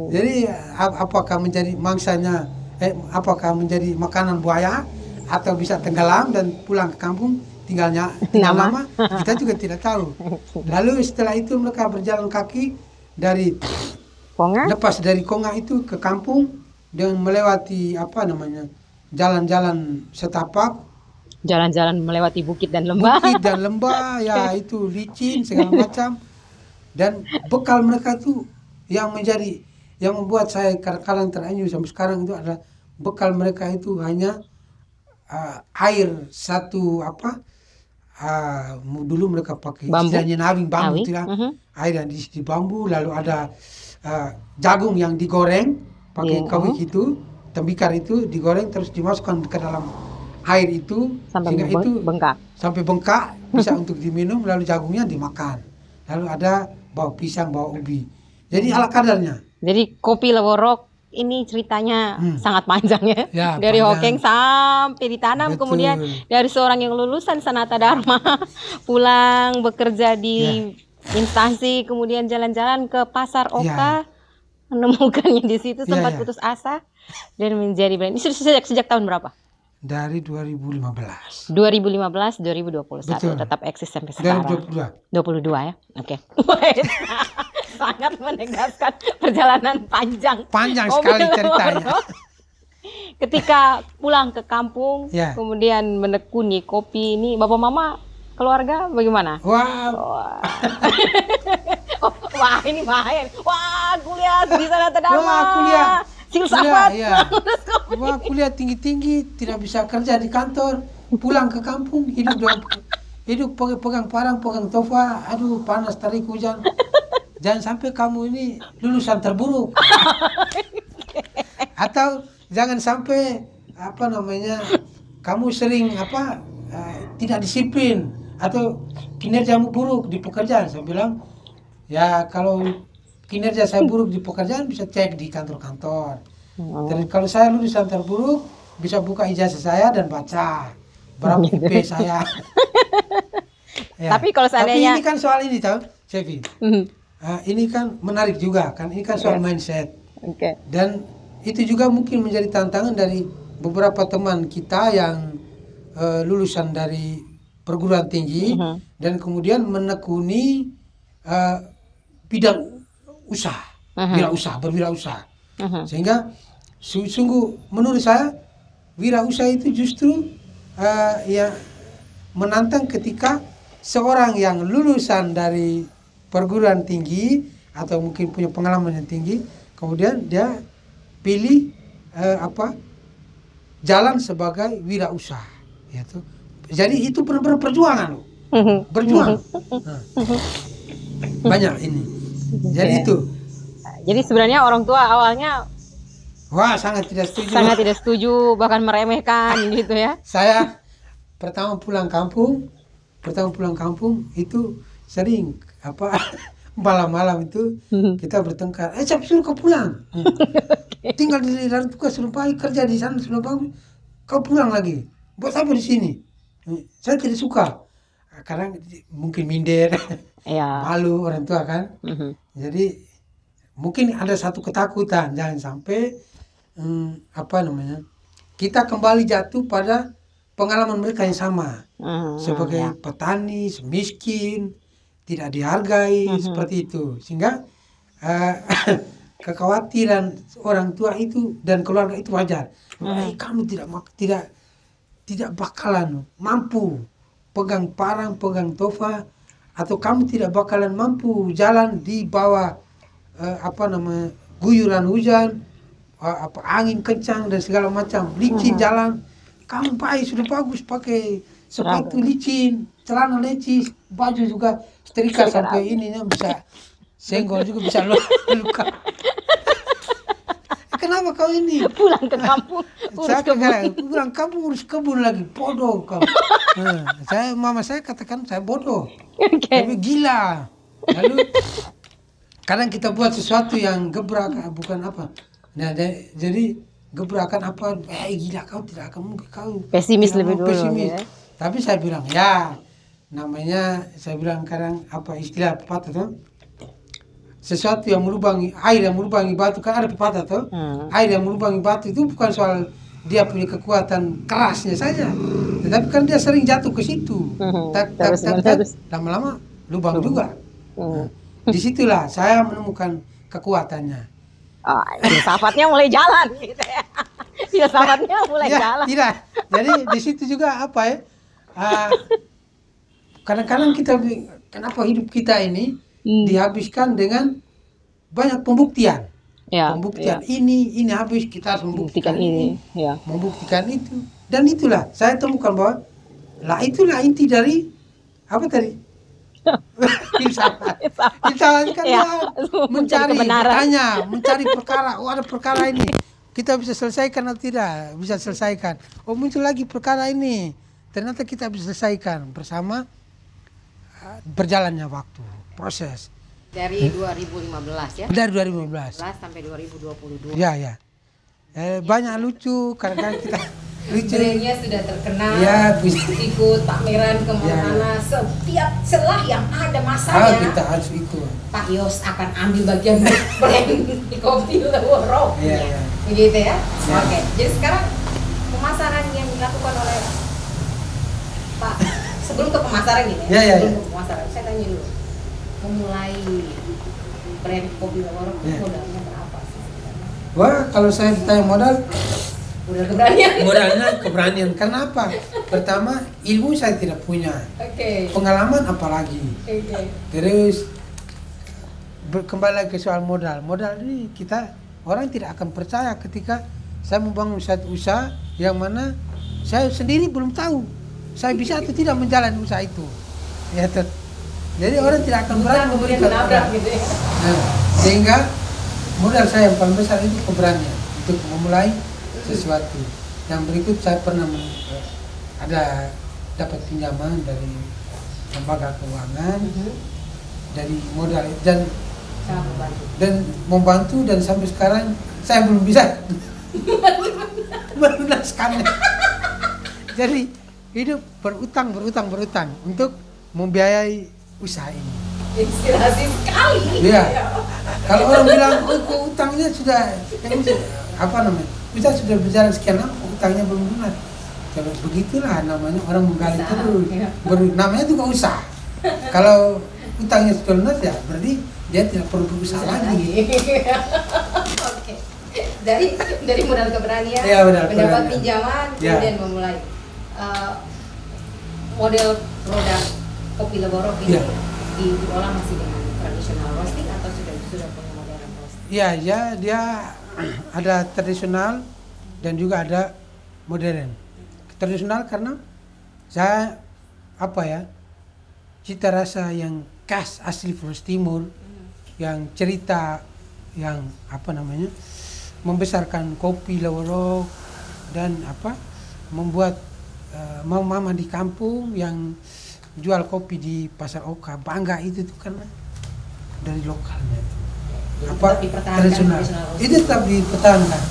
Speaker 2: Jadi apakah menjadi mangsanya, apakah menjadi makanan buaya, atau bisa tenggelam dan pulang ke kampung tinggal lama, kita juga tidak tahu. Lalu setelah itu mereka berjalan kaki dari
Speaker 1: Konga?
Speaker 2: Lepas dari Konga itu ke kampung dengan melewati jalan-jalan setapak,
Speaker 1: jalan-jalan melewati bukit dan lembah.
Speaker 2: Ya itu licin segala macam. Dan bekal mereka itu yang membuat saya kadang-kadang terenyuh sampai sekarang itu adalah bekal mereka itu hanya air satu dulu mereka pakai istilahnya bambu tidak, air yang di bambu, lalu ada jagung yang digoreng pakai kawik itu, tembikar itu digoreng terus dimasukkan ke dalam air itu
Speaker 1: sampai
Speaker 2: bengkak bisa untuk diminum, lalu jagungnya dimakan, lalu ada bau pisang, bau ubi. Jadi ala kadarnya.
Speaker 1: Jadi kopi Leworok ini ceritanya sangat panjang ya. Dari
Speaker 2: panjang.
Speaker 1: Hokeng sampai ditanam. Betul. Kemudian dari seorang yang lulusan Sanata Dharma pulang bekerja di instansi, kemudian jalan-jalan ke Pasar Oka, menemukannya di situ, sempat putus asa dan menjadi brand. Ini sejak tahun berapa?
Speaker 2: Dari 2015.
Speaker 1: 2021. Betul. Tetap eksis sampai sekarang. 22 ya. Oke. Sangat menegaskan perjalanan panjang.
Speaker 2: Panjang sekali ceritanya.
Speaker 1: Ketika pulang ke kampung, kemudian menekuni kopi ini, Bapak Mama, keluarga bagaimana? Wah, ini bahaya. Wah, kuliah di Sanata Dharma.
Speaker 2: Wah, kuliah.
Speaker 1: Filsafat.
Speaker 2: Wah, kuliah tinggi-tinggi, tidak bisa kerja di kantor, pulang ke kampung, hidup pegang parang, pegang tofa, aduh panas, tarik hujan. Jangan sampai kamu ini lulusan terburuk. Atau jangan sampai kamu sering tidak disiplin atau kinerjamu buruk di pekerjaan. Saya bilang, ya kalau kinerja saya buruk di pekerjaan bisa cek di kantor-kantor. Dan kalau saya lulusan terburuk, bisa buka ijazah saya dan baca berapa IP saya.
Speaker 1: Tapi kalau seandainya,
Speaker 2: tapi ini kan soal ini tahu, Chevy. Ini kan menarik juga kan, ini kan soal mindset. Dan itu juga mungkin menjadi tantangan dari beberapa teman kita yang lulusan dari perguruan tinggi dan kemudian menekuni bidang usaha, berwirausaha. Sehingga sungguh menurut saya wirausaha itu justru menantang ketika seorang yang lulusan dari perguruan tinggi atau mungkin punya pengalaman yang tinggi, kemudian dia pilih jalan sebagai wirausaha, yaitu. Jadi itu benar-benar perjuangan, berjuang. Banyak ini. Jadi itu.
Speaker 1: Jadi sebenarnya orang tua awalnya
Speaker 2: sangat tidak
Speaker 1: setuju, bahkan meremehkan gitu ya.
Speaker 2: Saya pertama pulang kampung itu sering malam-malam itu kita bertengkar. Siapa suruh kau pulang? Tinggal di dalam tugas suruh pagi, kerja di sana suruh bangun, kau pulang lagi. Buat apa di sini? Saya tidak suka. Karena mungkin minder, malu orang tua kan. Jadi mungkin ada satu ketakutan jangan sampai kita kembali jatuh pada pengalaman mereka yang sama sebagai petani, miskin, tidak dihargai seperti itu, sehingga kekhawatiran orang tua itu dan keluarga itu wajar. Kamu tidak bakalan mampu pegang parang, pegang tofa, atau kamu tidak bakalan mampu jalan di bawah guyuran hujan, angin kencang dan segala macam, licin jalan. Kamu sudah bagus pakai sepatu licin, celana lecis, baju juga setrika sampai ininya bisa senggol juga bisa luka. Kenapa kau ini?
Speaker 1: Pulang ke kampung,
Speaker 2: pulang kampung urus kebun lagi, bodoh kau. Mama saya katakan saya bodoh, tapi gila. Lalu kadang kita buat sesuatu yang gebrak, bukan apa. Nah, jadi gebrakan apa? Gila kau tidak akan mungkin kau.
Speaker 1: Pesimis lebih dulu.
Speaker 2: Pesimis. Ya. Tapi saya bilang ya, namanya saya bilang kadang apa istilah pepatah tuh. Sesuatu yang melubangi air yang melubangi batu, kan ada pepatah tuh. Air yang melubangi batu itu bukan soal dia punya kekuatan kerasnya saja, tetapi kan dia sering jatuh ke situ. Tak lama-lama lubang juga. Disitulah saya menemukan kekuatannya.
Speaker 1: Filsafatnya mulai jalan gitu ya. Filsafatnya mulai jalan.
Speaker 2: Tidak. Jadi di situ juga apa ya? Kadang-kadang kita, kenapa hidup kita ini dihabiskan dengan banyak pembuktian. Pembuktian ini habis, kita harus membuktikan ini. Membuktikan itu. Dan itulah saya temukan bahwa itulah inti dari apa tadi? Filsafat. Filsafat kan dia mencari, bertanya, mencari perkara. Ada perkara ini, kita bisa selesaikan atau tidak? Bisa selesaikan. Muncul lagi perkara ini, ternyata kita bisa selesaikan bersama berjalannya waktu, proses.
Speaker 1: Dari 2015 ya?
Speaker 2: Dari 2015
Speaker 1: sampai 2022.
Speaker 2: Ya. Banyak lucu, kadang-kadang kita lucu.
Speaker 1: Brandnya sudah terkenal.
Speaker 2: Ya,
Speaker 1: ikut pameran kemana-mana. Setiap celah yang ada masanya.
Speaker 2: Kita harus ikut.
Speaker 1: Pak Yos akan ambil bagian brand di Kopi Leworo.
Speaker 2: Iya.
Speaker 1: Begitu ya? Oke. Jadi sekarang pemasaran yang dilakukan oleh Pak, sebelum ke pemasaran ini ya? Sebelum ke pemasaran, saya tanya dulu. Memulai brand Kopi Leworo, modalnya berapa sih?
Speaker 2: Wah, kalau saya ditanya modal
Speaker 1: keberanian.
Speaker 2: Modalnya keberanian. Karena apa? Pertama, ilmu saya tidak punya. Pengalaman apalagi. Terus kembali lagi ke soal modal. Modal ini orang tidak akan percaya ketika saya membangun satu usaha yang mana saya sendiri belum tahu saya bisa atau tidak menjalani usaha itu. Jadi orang tidak akan berani memberikan modal. Gitu ya. Sehingga modal saya yang paling besar itu keberanian untuk memulai sesuatu. Yang berikut saya pernah dapat pinjaman dari lembaga keuangan, dari modal dan membantu, dan sampai sekarang saya belum bisa melunaskannya. Jadi hidup berutang untuk membiayai usaha ini.
Speaker 1: Inspirasi sekali.
Speaker 2: Iya. Kalau orang bilang, kok utangnya sudah kita sudah berjalan sekian lama, utangnya belum lunas. Kalau begitulah namanya orang menggali terus. Namanya juga usaha. Kalau utangnya sudah lunas ya berarti dia tidak perlu berusaha lagi.
Speaker 1: Oke. Dari modal keberanian, mendapat pinjaman, kemudian memulai model produk Kopi Leworo ini diolah masih dengan tradisional roasting atau sudah punya modern roasting?
Speaker 2: Iya, dia ada tradisional dan juga ada modern. Tradisional karena saya cita rasa yang khas asli Flores Timur, yang cerita yang membesarkan Kopi Leworo dan membuat mama di kampung yang jual kopi di Pasar Oka bangga itu tuh karena dari lokalnya. Tradisional itu tetap dipertahankan.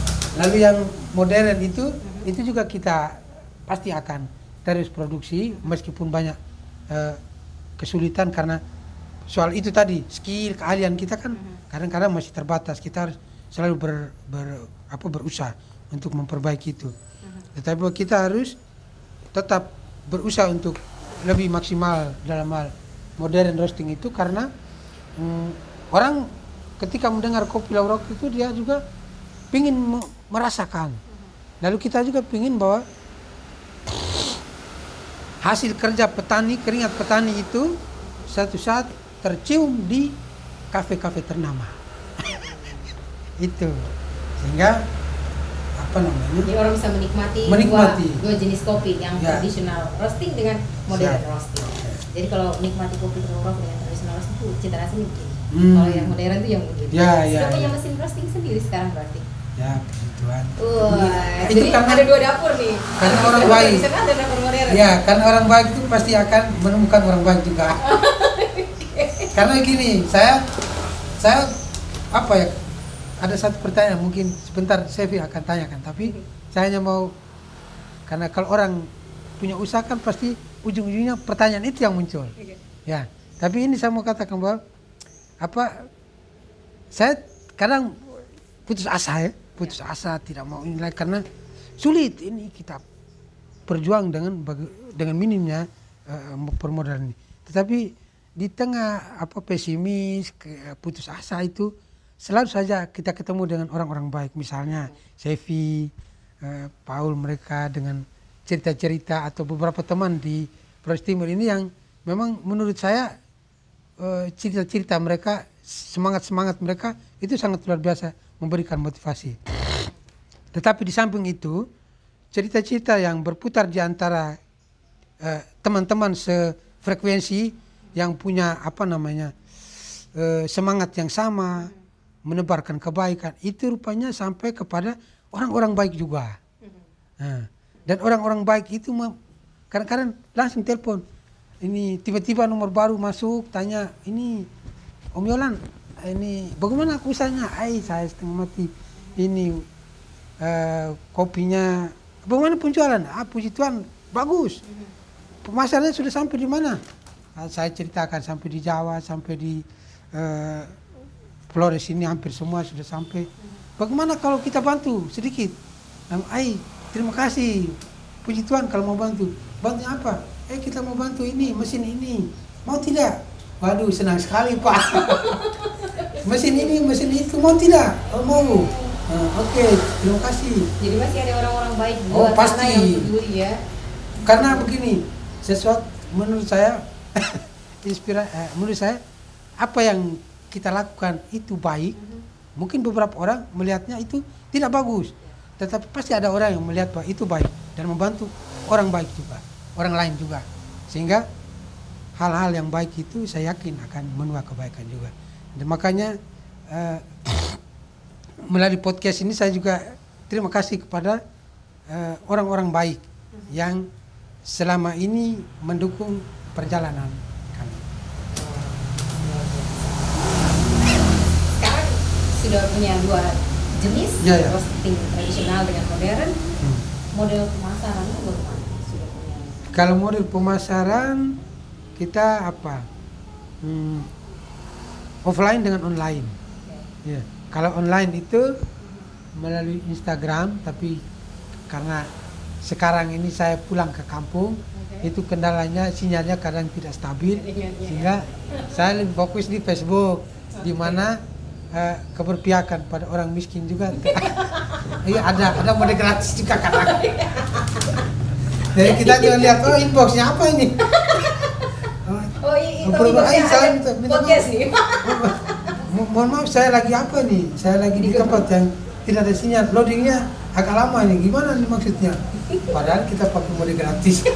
Speaker 2: Lalu yang modern itu juga kita pasti akan terus produksi meskipun banyak kesulitan karena soal itu tadi, skill keahlian kita kan kadang-kadang masih terbatas. Kita harus selalu berusaha untuk memperbaiki itu. Tetapi kita harus tetap berusaha untuk lebih maksimal dalam hal modern roasting itu karena orang ketika mendengar kopi Laurok itu dia juga ingin merasakan. Lalu kita juga ingin bahwa hasil kerja petani, keringat petani itu satu saat tercium di kafe-kafe ternama. Itu. Sehingga apa namanya?
Speaker 1: Jadi orang bisa menikmati. Dua jenis kopi, yang tradisional roasting dengan modern roasting. Jadi kalau menikmati kopi Laurok dengan tradisional roasting itu cita rasanya begini. Kalau yang modern itu yang begini. Sudah punya mesin roasting sendiri sekarang berarti.
Speaker 2: Ya, kebetulan.
Speaker 1: Itu kan ada 2 dapur nih.
Speaker 2: Karena orang baik.
Speaker 1: Ada dapur modern.
Speaker 2: Ya, karena orang baik itu pasti akan menemukan orang baik juga. Karena gini, saya apa ya? Ada satu pertanyaan, mungkin sebentar Sevi akan tanyakan, tapi saya hanya mau, karena kalau orang punya usaha kan pasti ujung-ujungnya pertanyaan itu yang muncul. Ya, tapi ini saya mau katakan bahwa saya kadang putus asa tidak mau ini lagi karena sulit ini kita berjuang dengan minimnya permodalan ini. Tetapi di tengah pesimis, putus asa itu selalu saja kita ketemu dengan orang-orang baik, misalnya Sevi, Paul, mereka dengan cerita-cerita atau beberapa teman di Flores Timur ini yang memang menurut saya cerita-cerita mereka, semangat mereka itu sangat luar biasa, memberikan motivasi. Tetapi di samping itu, cerita-cerita yang berputar di antara teman-teman sefrekuensi yang punya semangat yang sama, menebarkan kebaikan, itu rupanya sampai kepada orang-orang baik juga. Dan orang-orang baik itu kadang-kadang langsung telepon. Ini tiba-tiba nomor baru masuk, tanya, ini Om Yolan, ini bagaimana aku usahanya? Saya setengah mati. Ini kopinya, bagaimana penjualan? Puji Tuhan, bagus. Pemasarannya sudah sampai di mana? Saya ceritakan sampai di Jawa, sampai di Flores ini hampir semua sudah sampai. Bagaimana kalau kita bantu sedikit? Terima kasih. Puji Tuhan kalau mau bantu. Bantunya apa? Kita mau bantu ini, mesin ini. Mau tidak? Waduh, senang sekali Pak. Mesin ini, mesin itu, mau tidak? Oh, mau. Oke, terima kasih.
Speaker 1: Jadi masih ada orang-orang baik di
Speaker 2: luar sana
Speaker 1: yang peduli ya.
Speaker 2: Karena begini, sesuatu menurut saya menurut saya apa yang kita lakukan itu baik. Mungkin beberapa orang melihatnya itu tidak bagus, tetapi pasti ada orang yang melihat bahwa itu baik dan membantu orang baik juga, orang lain juga, sehingga hal-hal yang baik itu saya yakin akan menuai kebaikan juga. Dan makanya melalui podcast ini saya juga terima kasih kepada orang-orang baik yang selama ini mendukung perjalanan kami.
Speaker 1: Sekarang sudah punya 2 jenis, roasting tradisional dengan modern. Model pemasaran itu bagaimana? Sudah punya?
Speaker 2: Kalau model pemasaran kita offline dengan online. Ya. Kalau online itu melalui Instagram, tapi karena sekarang ini saya pulang ke kampung, itu kendalanya sinyalnya kadang tidak stabil, sehingga saya lebih fokus di Facebook, di mana keberpihakan pada orang miskin juga. Iya, ada mode gratis juga kadang. Jadi kita juga lihat, inboxnya apa ini?
Speaker 1: Podcast nih.
Speaker 2: Mohon maaf, saya lagi apa nih? Saya lagi di tempat yang tidak ada sinyal, loadingnya agak lama nih. Gimana nih maksudnya? Padahal kita pakai mode gratis.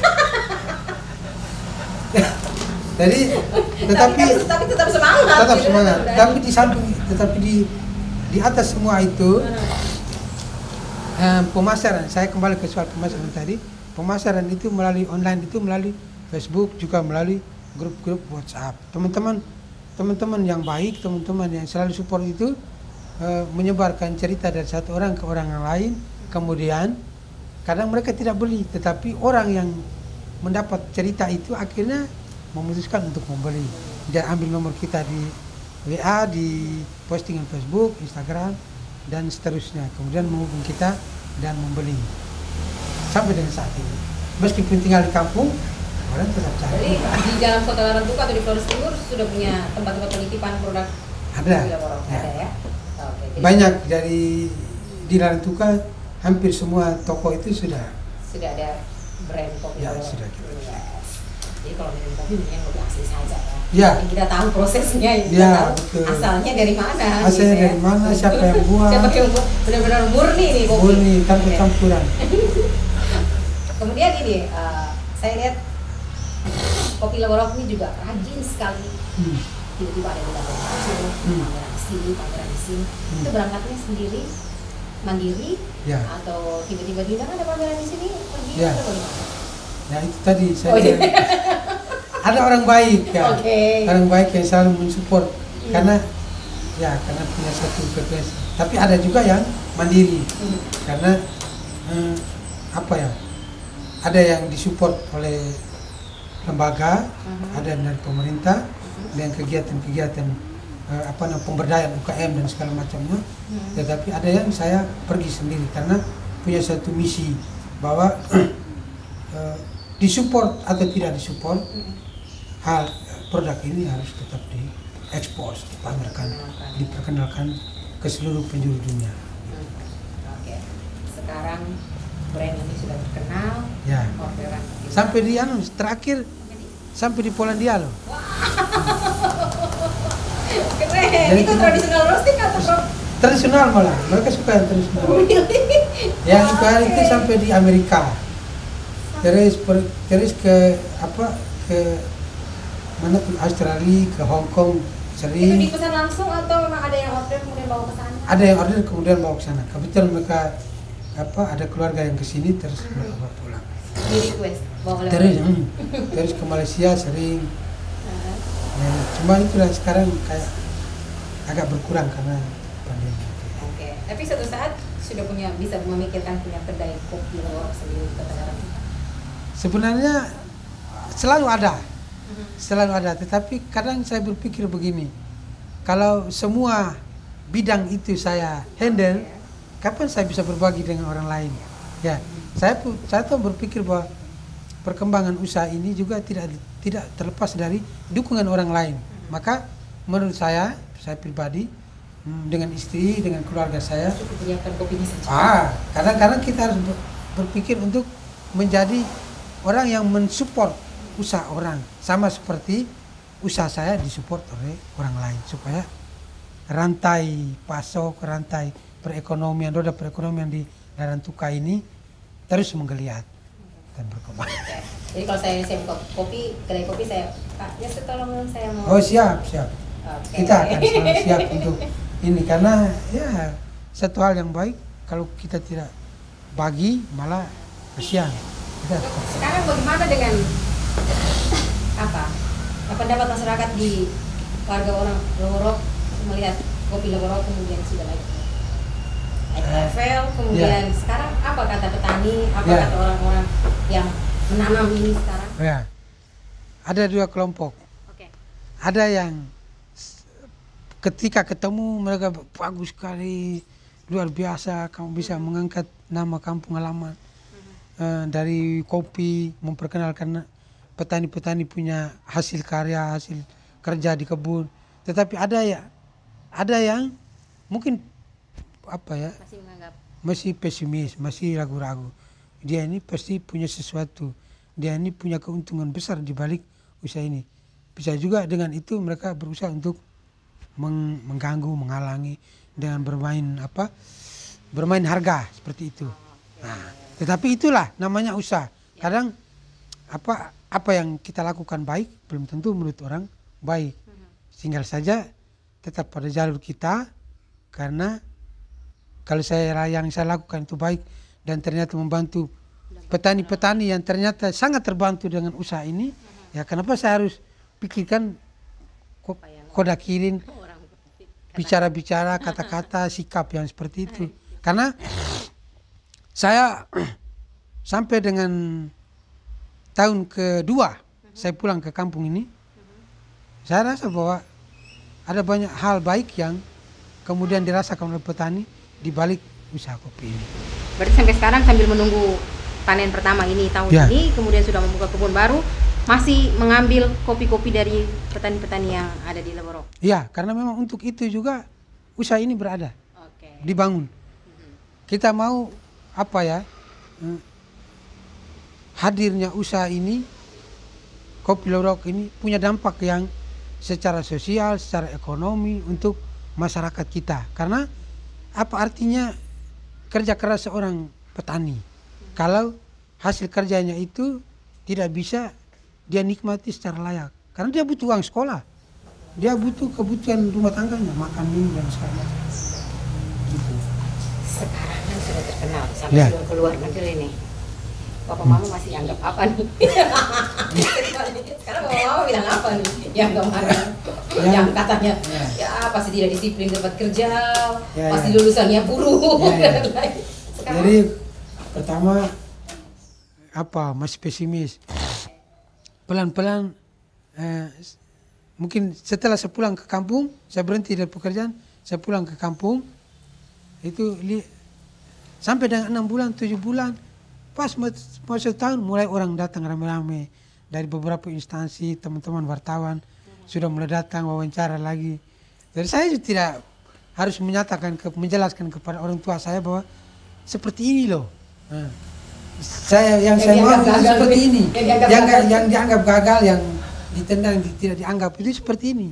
Speaker 2: Jadi, tetapi
Speaker 1: tetap semangat.
Speaker 2: Tetap semangat. Tapi di samping, tetapi di atas semua itu pemasaran. Saya kembali ke soal pemasaran tadi. Pemasaran itu melalui online, itu melalui Facebook, juga melalui grup-grup WhatsApp. Teman-teman yang baik, teman-teman yang selalu support itu menyebarkan cerita dari satu orang ke orang yang lain. Kemudian kadang mereka tidak beli, tetapi orang yang mendapat cerita itu akhirnya memutuskan untuk membeli. Dia ambil nomor kita di WA, di postingan Facebook, Instagram, dan seterusnya. Kemudian menghubungi kita dan membeli. Sampai dengan saat ini. Meskipun tinggal di kampung, orang tetap cari.
Speaker 1: Jadi di Jalan Kota Larantuka atau di Flores Timur sudah punya tempat-tempat penitipan produk
Speaker 2: Ada.
Speaker 1: Kopi Lorok
Speaker 2: Ya.
Speaker 1: ada ya. Oke. Jadi
Speaker 2: Banyak dari di Larantuka, hampir semua toko itu sudah.
Speaker 1: sudah ada brand kopi
Speaker 2: Ya,
Speaker 1: Lorok.
Speaker 2: sudah kita.
Speaker 1: Yes. Jadi kalau minum kopi mendingan kopi asli saja ya.
Speaker 2: Ya.
Speaker 1: Yang kita tahu prosesnya, yang kita
Speaker 2: Ya,
Speaker 1: tahu
Speaker 2: betul.
Speaker 1: asalnya dari mana.
Speaker 2: Asalnya
Speaker 1: gitu ya.
Speaker 2: dari mana, siapa yang buat.
Speaker 1: Siapa yang buat, benar-benar murni nih kopi.
Speaker 2: Murni, tanpa
Speaker 1: Oke.
Speaker 2: campuran.
Speaker 1: Kemudian ini, saya lihat kopi Lorok ini juga rajin sekali.
Speaker 2: Hmm.
Speaker 1: Tiba-tiba ada di Labuan Bajo, pameran di sini, pameran di sini. Itu berangkatnya sendiri, mandiri,
Speaker 2: Ya.
Speaker 1: atau tiba-tiba bilang ada pameran di sini, pergi
Speaker 2: Ya.
Speaker 1: atau bagaimana?
Speaker 2: Ya itu tadi saya
Speaker 1: Oh, iya.
Speaker 2: bilang, ada orang baik ya,
Speaker 1: Oke.
Speaker 2: orang baik yang selalu mensupport karena karena punya satu frekuensi. Tapi ada juga yang mandiri karena apa ya, ada yang disupport oleh lembaga, ada yang dari pemerintah, dengan kegiatan-kegiatan pemberdayaan UKM dan segala macamnya. Tetapi ada yang saya pergi sendiri karena punya satu misi bahwa disupport atau tidak disupport, hal produk ini harus tetap diekspos, dipamerkan, diperkenalkan ke seluruh penjuru dunia.
Speaker 1: Oke. Sekarang brand ini sudah terkenal,
Speaker 2: Ya.
Speaker 1: orderan
Speaker 2: Sampai di terakhir sampai di Polandia loh.
Speaker 1: keren.
Speaker 2: Jadi
Speaker 1: Itu
Speaker 2: kita-
Speaker 1: tradisional roasting atau
Speaker 2: Tradisional malah, mereka suka yang tradisional. Yang suka itu sampai di Amerika. Terus ke mana tuh, Australia, ke Hong Kong
Speaker 1: Itu
Speaker 2: sering.
Speaker 1: dipesan langsung atau memang ada yang order kemudian bawa ke sana?
Speaker 2: Ada yang order kemudian bawa ke sana. Kebetulan mereka ada keluarga yang ke sini terus mereka bawa pulang.
Speaker 1: Di request bawa oleh
Speaker 2: Terus ke Malaysia sering. Ya, cuma itulah sekarang kayak agak berkurang karena pandemi.
Speaker 1: Oke. Tapi suatu saat sudah bisa memikirkan punya kedai kopi Lorok sendiri di Kota Larantuka.
Speaker 2: Sebenarnya selalu ada, tetapi kadang saya berpikir begini, kalau semua bidang itu saya handle, kapan saya bisa berbagi dengan orang lain? Ya, saya tuh berpikir bahwa perkembangan usaha ini juga tidak terlepas dari dukungan orang lain. Maka menurut saya pribadi, dengan istri, dengan keluarga saya,
Speaker 1: Menyiapkan kopinya saja.
Speaker 2: kadang-kadang kita harus berpikir untuk menjadi orang yang mensupport usaha orang, sama seperti usaha saya disupport oleh orang lain supaya rantai pasok, rantai perekonomian, roda perekonomian di Larantuka ini terus menggeliat dan berkembang.
Speaker 1: Oke. Jadi kalau saya buka kedai kopi saya, Pak, ya tolong saya mau.
Speaker 2: Oh siap.
Speaker 1: Oke.
Speaker 2: Kita akan selalu siap untuk ini karena ya satu hal yang baik kalau kita tidak bagi malah kasihan.
Speaker 1: Sekarang bagaimana dengan pendapat masyarakat di warga orang Lorok melihat kopi Lorok kemudian sudah naik level, kemudian sekarang apa kata petani, apa kata orang-orang yang menanam ini sekarang?
Speaker 2: Ya, ada dua kelompok.
Speaker 1: Oke.
Speaker 2: Ada yang ketika ketemu mereka bagus sekali, luar biasa, kamu bisa mengangkat nama kampung halaman dari kopi, memperkenalkan petani-petani punya hasil karya, hasil kerja di kebun. Tetapi ada yang mungkin
Speaker 1: Masih menganggap
Speaker 2: masih pesimis, masih ragu-ragu. Dia ini pasti punya sesuatu. Dia ini punya keuntungan besar di balik usaha ini. Bisa juga dengan itu mereka berusaha untuk mengganggu, menghalangi dengan bermain harga seperti itu. Nah, tetapi itulah namanya usaha. Kadang apa yang kita lakukan baik belum tentu menurut orang baik. Tinggal saja tetap pada jalur kita, karena kalau yang saya lakukan itu baik dan ternyata membantu petani-petani yang ternyata sangat terbantu dengan usaha ini, ya kenapa saya harus pikirkan kodakirin bicara-bicara, kata-kata, sikap yang seperti itu. Karena saya sampai dengan tahun kedua saya pulang ke kampung ini, saya rasa bahwa ada banyak hal baik yang kemudian dirasakan oleh petani di balik usaha kopi ini.
Speaker 1: berarti sampai sekarang sambil menunggu panen pertama ini tahun ini, kemudian sudah membuka kebun baru, masih mengambil kopi-kopi dari petani-petani yang ada di Leborok.
Speaker 2: Iya, karena memang untuk itu juga usaha ini berada, dibangun. Kita mau apa ya, hadirnya usaha ini, kopi Leborok ini punya dampak yang secara sosial, secara ekonomi untuk masyarakat kita. Karena apa artinya kerja keras seorang petani kalau hasil kerjanya itu tidak bisa dia nikmati secara layak, karena dia butuh uang sekolah, dia butuh kebutuhan rumah tangganya, makan minum dan segala macam. Gitu.
Speaker 1: Sekarang kan sudah terkenal sampai sudah keluar negeri ini. Bapak Mama masih anggap apa nih? Sekarang Bapak Mama bilang apa nih? Yang kemarin, yang katanya ya pasti tidak disiplin tempat kerja, pasti lulusannya buruk.
Speaker 2: Jadi pertama masih pesimis. Pelan-pelan mungkin setelah saya pulang ke kampung, saya berhenti dari pekerjaan, saya pulang ke kampung, itu sampai dengan 6 bulan, 7 bulan, pas mau setahun mulai orang datang rame-rame dari beberapa instansi, teman-teman wartawan sudah mulai datang wawancara lagi. Jadi saya tidak harus menjelaskan kepada orang tua saya bahwa seperti ini loh. Saya mau seperti ini, yang dianggap gagal, yang ditendang, tidak dianggap, itu seperti ini.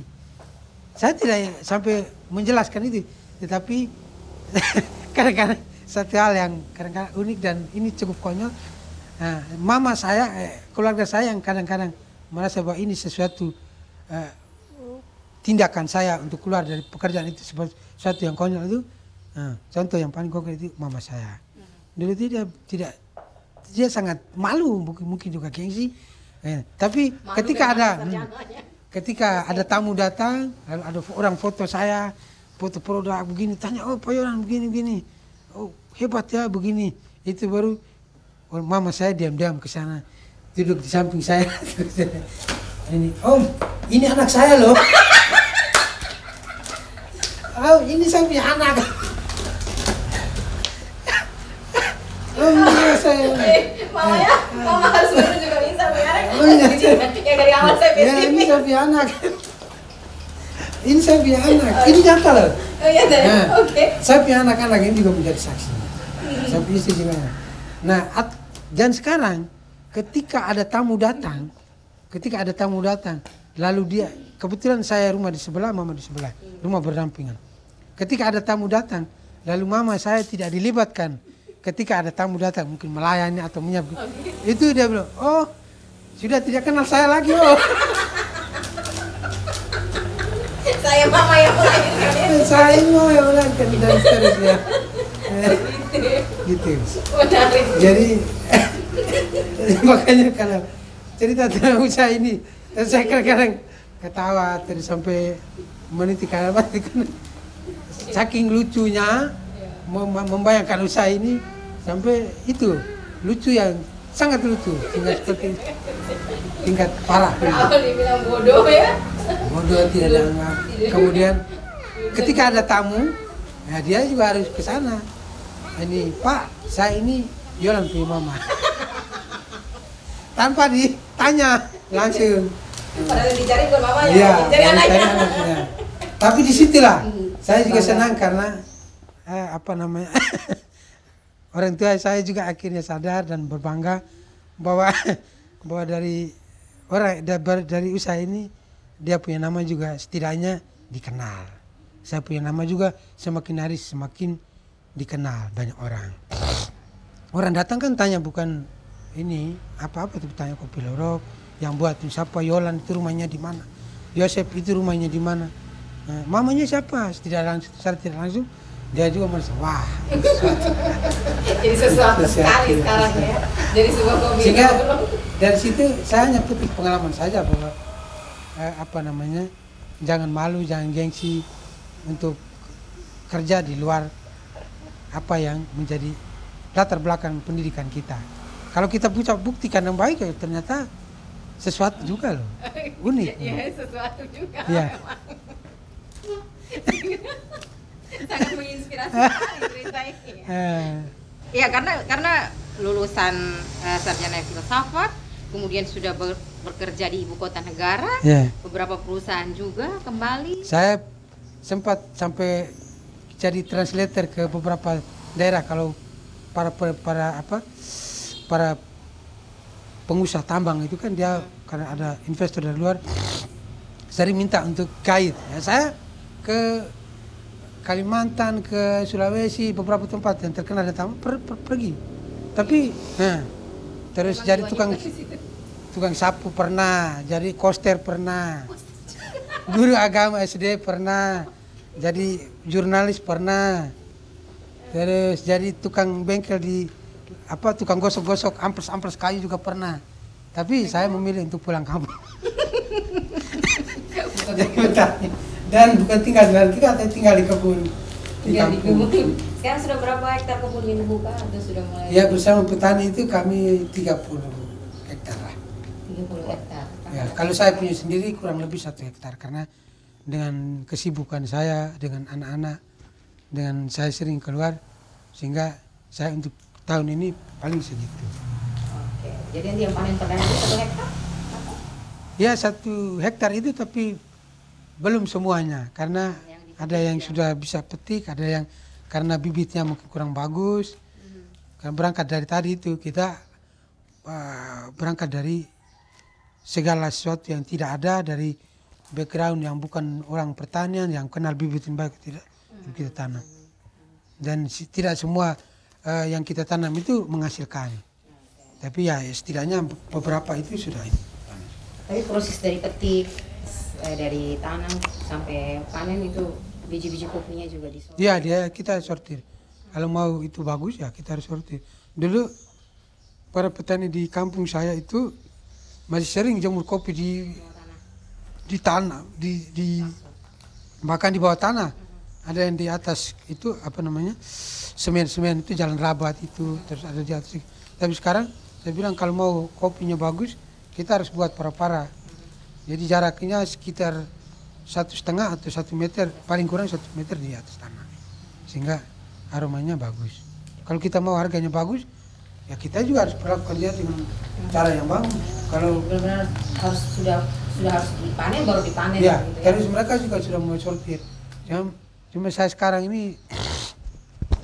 Speaker 2: Saya tidak sampai menjelaskan itu, tetapi kadang-kadang satu hal yang kadang-kadang unik dan ini cukup konyol. Mama saya, keluarga saya yang kadang-kadang merasa bahwa ini sesuatu tindakan saya untuk keluar dari pekerjaan itu sesuatu yang konyol itu. Contoh yang paling konkret itu mama saya. Dulu dia sangat malu, mungkin juga gengsi. Tapi malu ketika ada tamu datang, lalu ada orang foto saya, foto produk begini, tanya, oh Pak Yonan begini, oh hebat ya begini. Itu baru mama saya diam-diam ke sana, duduk di samping saya. Ini, Om, ini anak saya loh. Oh, ini saya punya anak.
Speaker 1: Mama harus juga bisa punya anak. Yang dari awal saya
Speaker 2: ini saya punya anak. Ini saya punya anak. Ini nyata loh.
Speaker 1: Oh iya, oke.
Speaker 2: Saya punya anak-anak ini juga menjadi saksi. Saya punya istri juga. Nah, dan sekarang ketika ada tamu datang, lalu dia, kebetulan saya rumah di sebelah, mama di sebelah, rumah berdampingan. Ketika ada tamu datang, lalu mama saya tidak dilibatkan. Ketika ada tamu datang, mungkin melayani atau menyiapkan, itu dia bilang, oh sudah tidak kenal saya lagi, oh.
Speaker 1: Saya mama yang melahirkan.
Speaker 2: Saya mama yang melahirkan dan seterusnya. Gitu. Jadi makanya kalau cerita tentang usaha ini, saya kadang-kadang ketawa terus sampai meniti kalimat, saking lucunya membayangkan usaha ini. Sampai itu lucu, yang sangat lucu, tingkat seperti tingkat parah.
Speaker 1: Kalau dibilang bodoh ya?
Speaker 2: Bodoh tidak dianggap. Kemudian ketika ada tamu, ya dia juga harus ke sana. Ini Pak, saya ini jualan punya mama. Tanpa ditanya langsung.
Speaker 1: Padahal dicari bukan mamanya,
Speaker 2: ya,
Speaker 1: dicari anaknya.
Speaker 2: Tapi disitulah saya juga senang karena orang tua saya juga akhirnya sadar dan berbangga bahwa dari usaha ini dia punya nama juga setidaknya dikenal. Saya punya nama juga semakin hari semakin dikenal banyak orang. Orang datang kan tanya bukan ini apa-apa, tapi tanya kopi Leborok yang buat siapa, Yolan itu rumahnya di mana, Yosef itu rumahnya di mana, mamanya siapa, secara tidak langsung dia juga merasa, wah,
Speaker 1: jadi sesuatu sekali sekarang ya. Jadi sebuah kopi.
Speaker 2: Sehingga dari situ saya hanya petik pengalaman saja bahwa jangan malu, jangan gengsi untuk kerja di luar apa yang menjadi latar belakang pendidikan kita. Kalau kita bisa buktikan yang baik, ya ternyata sesuatu juga loh, unik.
Speaker 1: Ya, sesuatu juga.
Speaker 2: Ya.
Speaker 1: Sangat menginspirasi cerita ini. Ya karena lulusan sarjana filsafat, kemudian sudah bekerja di ibu kota negara,
Speaker 2: Ya.
Speaker 1: beberapa perusahaan juga kembali.
Speaker 2: Saya sempat sampai jadi translator ke beberapa daerah kalau para pengusaha tambang itu kan dia karena ada investor dari luar sering minta untuk guide. Ya, saya ke Kalimantan, ke Sulawesi, beberapa tempat yang terkenal dan tambang pergi. Tapi terus jadi tukang sapu pernah, jadi koster pernah, guru agama SD pernah, jadi jurnalis pernah, terus jadi tukang bengkel di tukang gosok-gosok amplas kayu juga pernah. Tapi saya memilih untuk pulang kampung. Dan bukan tinggal di kita, tapi tinggal di kebun. Di kampung.
Speaker 1: Sekarang sudah berapa hektar kebun yang dibuka atau sudah mulai?
Speaker 2: Ya, bersama petani itu kami 30 hektar lah.
Speaker 1: 30 hektar.
Speaker 2: Ya, kalau saya punya sendiri kurang lebih 1 hektar karena dengan kesibukan saya dengan anak-anak, dengan saya sering keluar sehingga saya untuk tahun ini paling segitu.
Speaker 1: Oke, jadi yang panen perdana itu 1 hektar?
Speaker 2: Ya, 1 hektar itu tapi belum semuanya karena ada yang sudah bisa petik, ada yang karena bibitnya mungkin kurang bagus. Karena berangkat dari tadi itu kita berangkat dari segala sesuatu yang tidak ada, dari background yang bukan orang pertanian yang kenal bibit yang baik tidak kita tanam. Dan tidak semua yang kita tanam itu menghasilkan. Tapi ya setidaknya beberapa itu sudah ini.
Speaker 1: Tapi proses dari petik, dari tanam sampai panen itu biji-biji kopinya juga disortir?
Speaker 2: Iya, kita sortir. Kalau mau itu bagus ya kita harus sortir. Dulu para petani di kampung saya itu masih sering jemur kopi di tanah, bahkan di bawah tanah. Ada yang di atas itu semen itu jalan rabat itu, terus ada di atas. Tapi sekarang saya bilang kalau mau kopinya bagus kita harus buat para-para. Jadi jaraknya sekitar 1,5 atau 1 meter, paling kurang 1 meter di atas tanah. Sehingga aromanya bagus. Kalau kita mau harganya bagus, ya kita juga harus perlakukan dia dengan cara yang bagus. Kalau
Speaker 1: benar-benar sudah harus dipanen baru dipanen.
Speaker 2: Ya,
Speaker 1: gitu ya.
Speaker 2: terus mereka juga sudah mau sortir. Cuma saya sekarang ini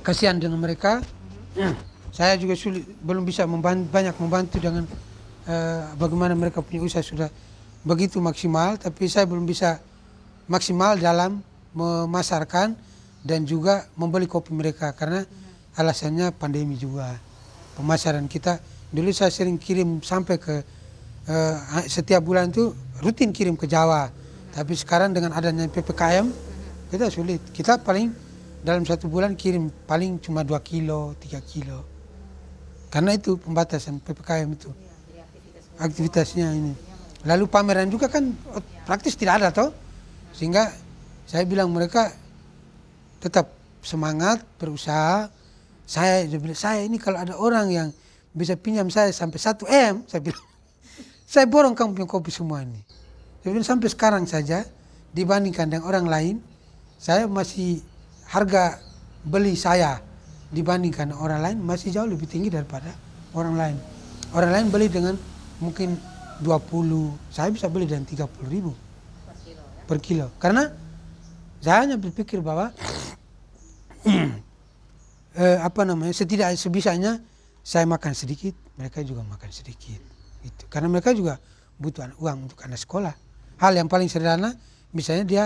Speaker 2: kasihan dengan mereka. Saya juga belum bisa banyak membantu dengan bagaimana mereka punya usaha sudah begitu maksimal, tapi saya belum bisa maksimal dalam memasarkan dan juga membeli kopi mereka karena alasannya pandemi juga. Pemasaran kita dulu saya sering kirim sampai ke setiap bulan itu rutin kirim ke Jawa, tapi sekarang dengan adanya PPKM kita sulit. Kita paling dalam 1 bulan kirim paling cuma 2 kilo, 3 kilo. Karena itu pembatasan PPKM itu. Aktivitasnya ini. Lalu pameran juga kan praktis tidak ada toh. Sehingga saya bilang mereka tetap semangat berusaha. Saya ini kalau ada orang yang bisa pinjam saya sampai 1 M, saya bilang saya borong kamu punya kopi semua ini. Saya bilang sampai sekarang saja dibandingkan dengan orang lain, saya masih harga beli saya dibandingkan orang lain masih jauh lebih tinggi daripada orang lain. Orang lain beli dengan mungkin 20, saya bisa beli dengan 30.000 per kilo. Karena saya hanya berpikir bahwa sebisanya saya makan sedikit, mereka juga makan sedikit. Gitu. Karena mereka juga butuh uang untuk anak sekolah. Hal yang paling sederhana, misalnya dia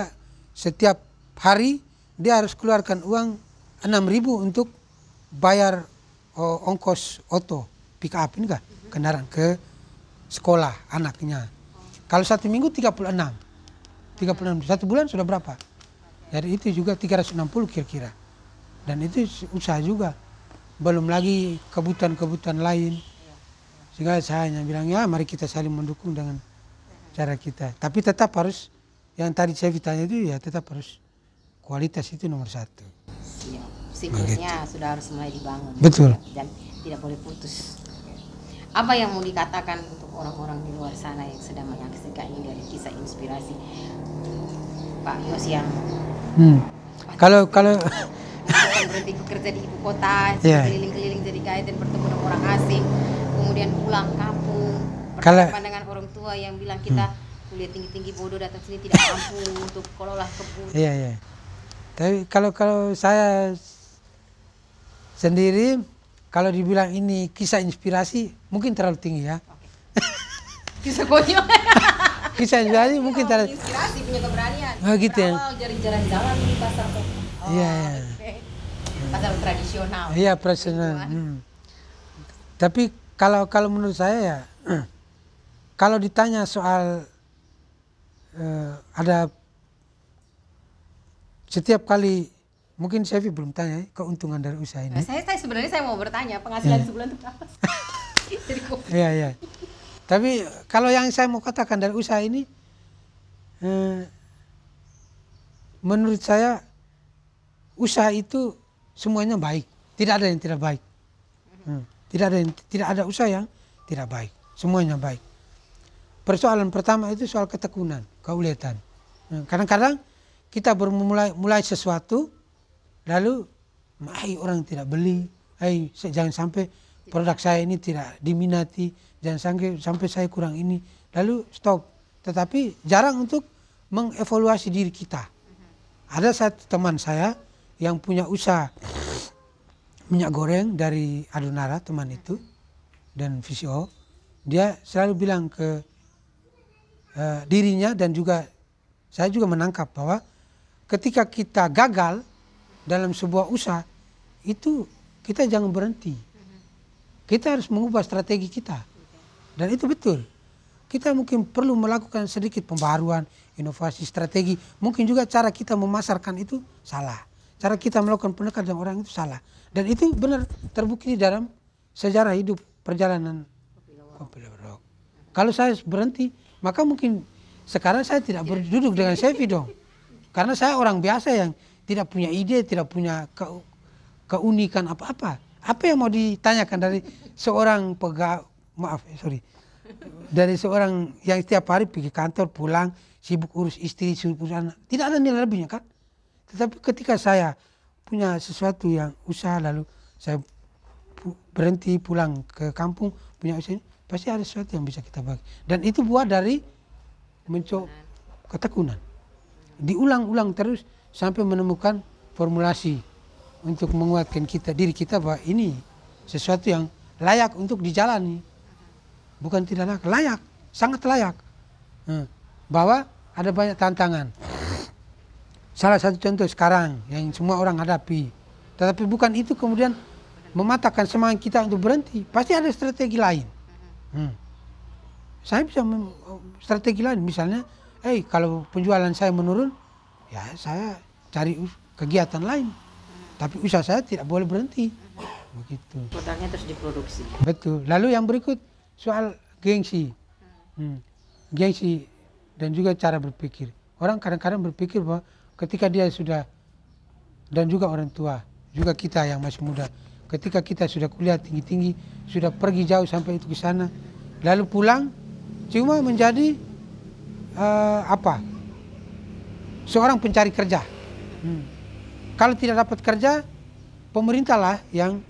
Speaker 2: setiap hari dia harus keluarkan uang 6.000 untuk bayar ongkos oto pick up ini kah kendaraan ke sekolah anaknya. Kalau 1 minggu 36, 1 bulan sudah berapa? Jadi itu juga 360 kira-kira. Dan itu usaha juga. Belum lagi kebutuhan-kebutuhan lain. Sehingga saya hanya bilang ya mari kita saling mendukung dengan cara kita. Tapi tetap harus, yang tadi saya tanya itu ya tetap harus kualitas itu nomor 1.
Speaker 1: Siklusnya sudah harus mulai dibangun.
Speaker 2: Betul.
Speaker 1: Dan tidak boleh putus. Apa yang mau dikatakan untuk orang-orang di luar sana yang sedang menyaksikan ini dari kisah inspirasi Pak Yosian?
Speaker 2: Kalau
Speaker 1: berhenti bekerja di ibu kota, keliling-keliling jadi guide dan bertemu dengan orang asing, kemudian pulang kampung,
Speaker 2: Kalau
Speaker 1: pandangan orang tua yang bilang kita kuliah tinggi-tinggi bodoh datang sini tidak mampu untuk kelola kebun.
Speaker 2: iya iya. Tapi kalau saya sendiri, kalau dibilang ini kisah inspirasi mungkin terlalu tinggi ya.
Speaker 1: Kisah konyol.
Speaker 2: Kisah inspirasi mungkin terlalu.
Speaker 1: Inspirasi punya keberanian.
Speaker 2: Oh, gitu ya.
Speaker 1: Berawal dari jalan-jalan di pasar.
Speaker 2: Iya, iya.
Speaker 1: Oke. Pasar tradisional.
Speaker 2: Iya, personal. Tapi kalau menurut saya ya, kalau ditanya soal ada setiap kali, mungkin Sevi belum tanya keuntungan dari usaha ini.
Speaker 1: Saya sebenarnya saya mau bertanya penghasilan sebulan itu berapa? Jadi
Speaker 2: Iya iya. Tapi kalau yang saya mau katakan dari usaha ini, menurut saya usaha itu semuanya baik, tidak ada yang tidak baik. Tidak ada usaha yang tidak baik, semuanya baik. Persoalan pertama itu soal ketekunan, keuletan. Kadang-kadang kita mulai sesuatu, lalu orang tidak beli, jangan sampai produk saya ini tidak diminati, jangan sampai saya kurang ini, lalu stop. Tetapi jarang untuk mengevaluasi diri kita. Ada satu teman saya yang punya usaha minyak goreng dari Adonara, teman itu, dan VCO, dia selalu bilang ke dirinya, dan juga saya juga menangkap bahwa ketika kita gagal dalam sebuah usaha, itu kita jangan berhenti. Kita harus mengubah strategi kita. Dan itu betul. Kita mungkin perlu melakukan sedikit pembaruan, inovasi, strategi. Mungkin juga cara kita memasarkan itu salah. Cara kita melakukan pendekatan orang itu salah. Dan itu benar terbukti dalam sejarah hidup perjalanan Kopi Laberok. Kalau saya berhenti, maka mungkin sekarang saya tidak berduduk dengan Sevi dong. Karena saya orang biasa yang tidak punya ide, tidak punya keunikan apa-apa. Apa yang mau ditanyakan dari seorang dari seorang yang setiap hari pergi kantor, pulang, sibuk urus istri, sibuk urus anak. Tidak ada nilai lebihnya kan? Tetapi ketika saya punya sesuatu yang usaha, lalu saya berhenti pulang ke kampung, punya usaha ini, pasti ada sesuatu yang bisa kita bagi. Dan itu buat dari mencoba ketekunan. Diulang-ulang terus sampai menemukan formulasi untuk menguatkan diri kita bahwa ini sesuatu yang layak untuk dijalani. Bukan tidak layak, sangat layak. Bahwa ada banyak tantangan. Salah satu contoh sekarang yang semua orang hadapi. Tetapi bukan itu kemudian mematahkan semangat kita untuk berhenti. Pasti ada strategi lain. Saya bisa strategi lain. Misalnya, kalau penjualan saya menurun, ya saya cari kegiatan lain. Tapi usaha saya tidak boleh berhenti. Begitu.
Speaker 1: Produknya terus diproduksi.
Speaker 2: Betul. Lalu yang berikut soal gengsi. Gengsi dan juga cara berpikir. Orang kadang-kadang berpikir bahwa ketika dia sudah, dan juga orang tua, juga kita yang masih muda, ketika kita sudah kuliah tinggi-tinggi, sudah pergi jauh sampai itu ke sana, lalu pulang cuma menjadi seorang pencari kerja. Kalau tidak dapat kerja, pemerintah lah yang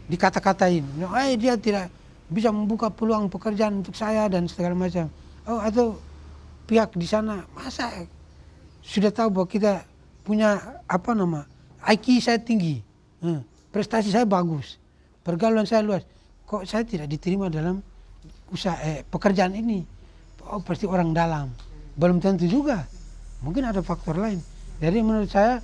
Speaker 2: dikata-katain. Dia tidak bisa membuka peluang pekerjaan untuk saya dan segala macam. Atau pihak di sana, masa sudah tahu bahwa kita punya IQ saya tinggi, prestasi saya bagus, pergaulan saya luas, kok saya tidak diterima dalam usaha pekerjaan ini? Pasti orang dalam. Belum tentu juga, mungkin ada faktor lain. Jadi menurut saya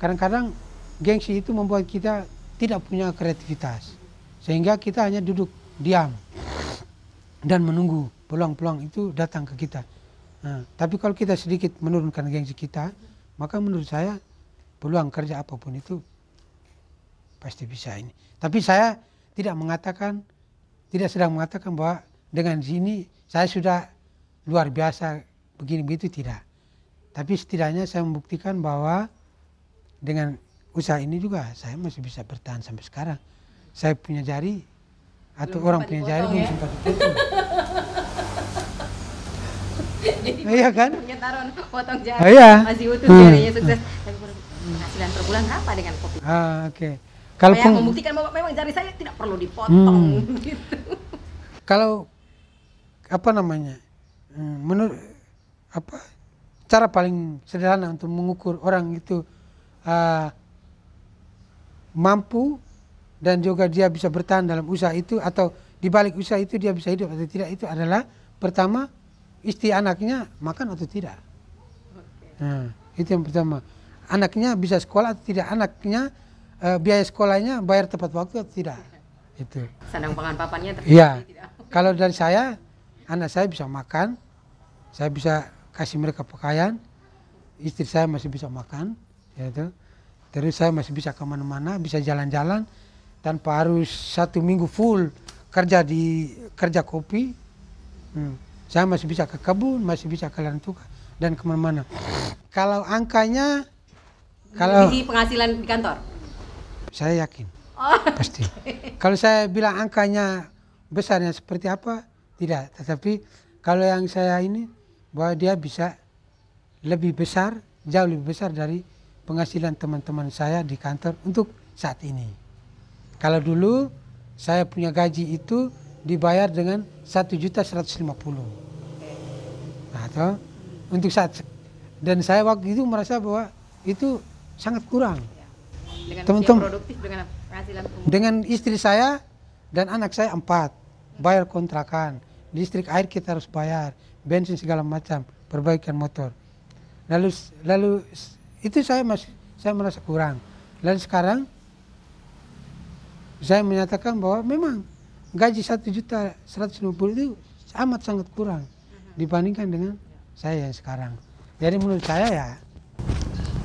Speaker 2: kadang-kadang gengsi itu membuat kita tidak punya kreativitas, sehingga kita hanya duduk diam dan menunggu peluang-peluang itu datang ke kita. Tapi kalau kita sedikit menurunkan gengsi kita, maka menurut saya peluang kerja apapun itu pasti bisa ini. Tapi saya tidak sedang mengatakan bahwa dengan sini saya sudah luar biasa begini begitu, tidak. Tapi setidaknya saya membuktikan bahwa dengan usaha ini juga saya masih bisa bertahan sampai sekarang. Saya punya jari atau belum orang punya jari belum sempat dipotong. Iya kan?
Speaker 1: Punya taruhan potong jari, masih utuh jarinya, sukses. Tapi penghasilan per bulan berapa dengan kopi?
Speaker 2: Oke. Kalau
Speaker 1: membuktikan bahwa memang jari saya tidak perlu dipotong gitu.
Speaker 2: Kalau apa namanya, menurut apa cara paling sederhana untuk mengukur orang itu mampu dan juga dia bisa bertahan dalam usaha itu atau di balik usaha itu dia bisa hidup atau tidak, itu adalah pertama istri anaknya makan atau tidak. Nah, itu yang pertama. Anaknya bisa sekolah atau tidak, anaknya biaya sekolahnya bayar tepat waktu atau tidak. Itu.
Speaker 1: Sandang pangan papannya
Speaker 2: iya. Kalau dari saya, anak saya bisa makan, saya bisa kasih mereka pakaian, istri saya masih bisa makan, gitu. Terus saya masih bisa kemana-mana, bisa jalan-jalan tanpa harus 1 minggu full kerja kopi. Saya masih bisa ke kebun, masih bisa ke ladang tukar dan kemana-mana. Kalau angkanya, kalau
Speaker 1: melebihi penghasilan di kantor,
Speaker 2: saya yakin pasti. Kalau saya bilang angkanya besarnya seperti apa, tidak. Tetapi kalau yang saya ini bahwa dia bisa lebih besar, jauh lebih besar dari penghasilan teman-teman saya di kantor untuk saat ini. Kalau dulu saya punya gaji itu dibayar dengan 1.150.000. Nah, toh, untuk saat, dan saya waktu itu merasa bahwa itu sangat kurang.
Speaker 1: dengan
Speaker 2: Teman-teman,
Speaker 1: usia produktif, dengan penghasilan umum.
Speaker 2: dengan istri saya dan anak saya 4, bayar kontrakan, listrik air kita harus bayar, bensin segala macam, perbaikan motor. Lalu itu saya merasa kurang. Lalu sekarang saya menyatakan bahwa memang gaji 1.150.000 itu amat sangat kurang dibandingkan dengan saya yang sekarang. Jadi menurut saya ya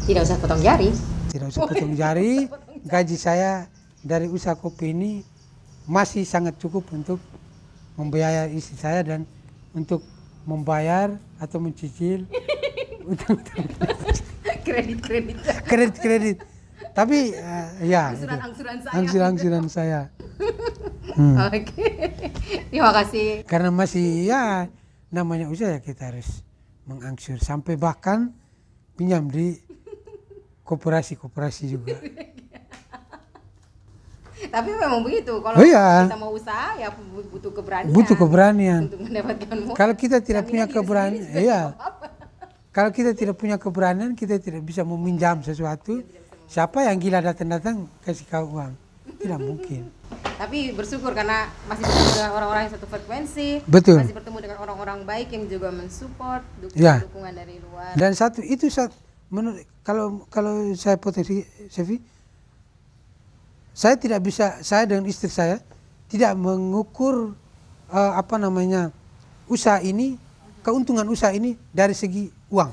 Speaker 1: Tidak usah potong jari.
Speaker 2: tidak usah potong jari. Gaji saya dari usaha kopi ini masih sangat cukup untuk membiayai istri saya dan untuk membayar atau mencicil kredit. Tapi ya angsuran saya.
Speaker 1: Oke. Terima kasih.
Speaker 2: Karena masih ya namanya usaha ya kita harus mengangsur sampai bahkan pinjam di koperasi juga.
Speaker 1: Tapi memang begitu. Kalau
Speaker 2: iya.
Speaker 1: kita mau usaha ya butuh keberanian.
Speaker 2: Butuh keberanian.
Speaker 1: Untuk mendapatkan modal.
Speaker 2: Kalau kita tidak punya keberanian, iya. Kalau kita tidak punya keberanian, kita tidak bisa meminjam sesuatu. Siapa yang gila datang kasih kau uang? Tidak mungkin.
Speaker 1: Tapi bersyukur karena masih bertemu dengan orang-orang yang satu frekuensi.
Speaker 2: Betul.
Speaker 1: Masih bertemu dengan orang-orang baik yang juga mensupport dukungan dari luar.
Speaker 2: Dan satu itu menurut kalau saya potensi Sevi, saya tidak bisa, saya dengan istri saya tidak mengukur usaha ini, keuntungan usaha ini dari segi uang.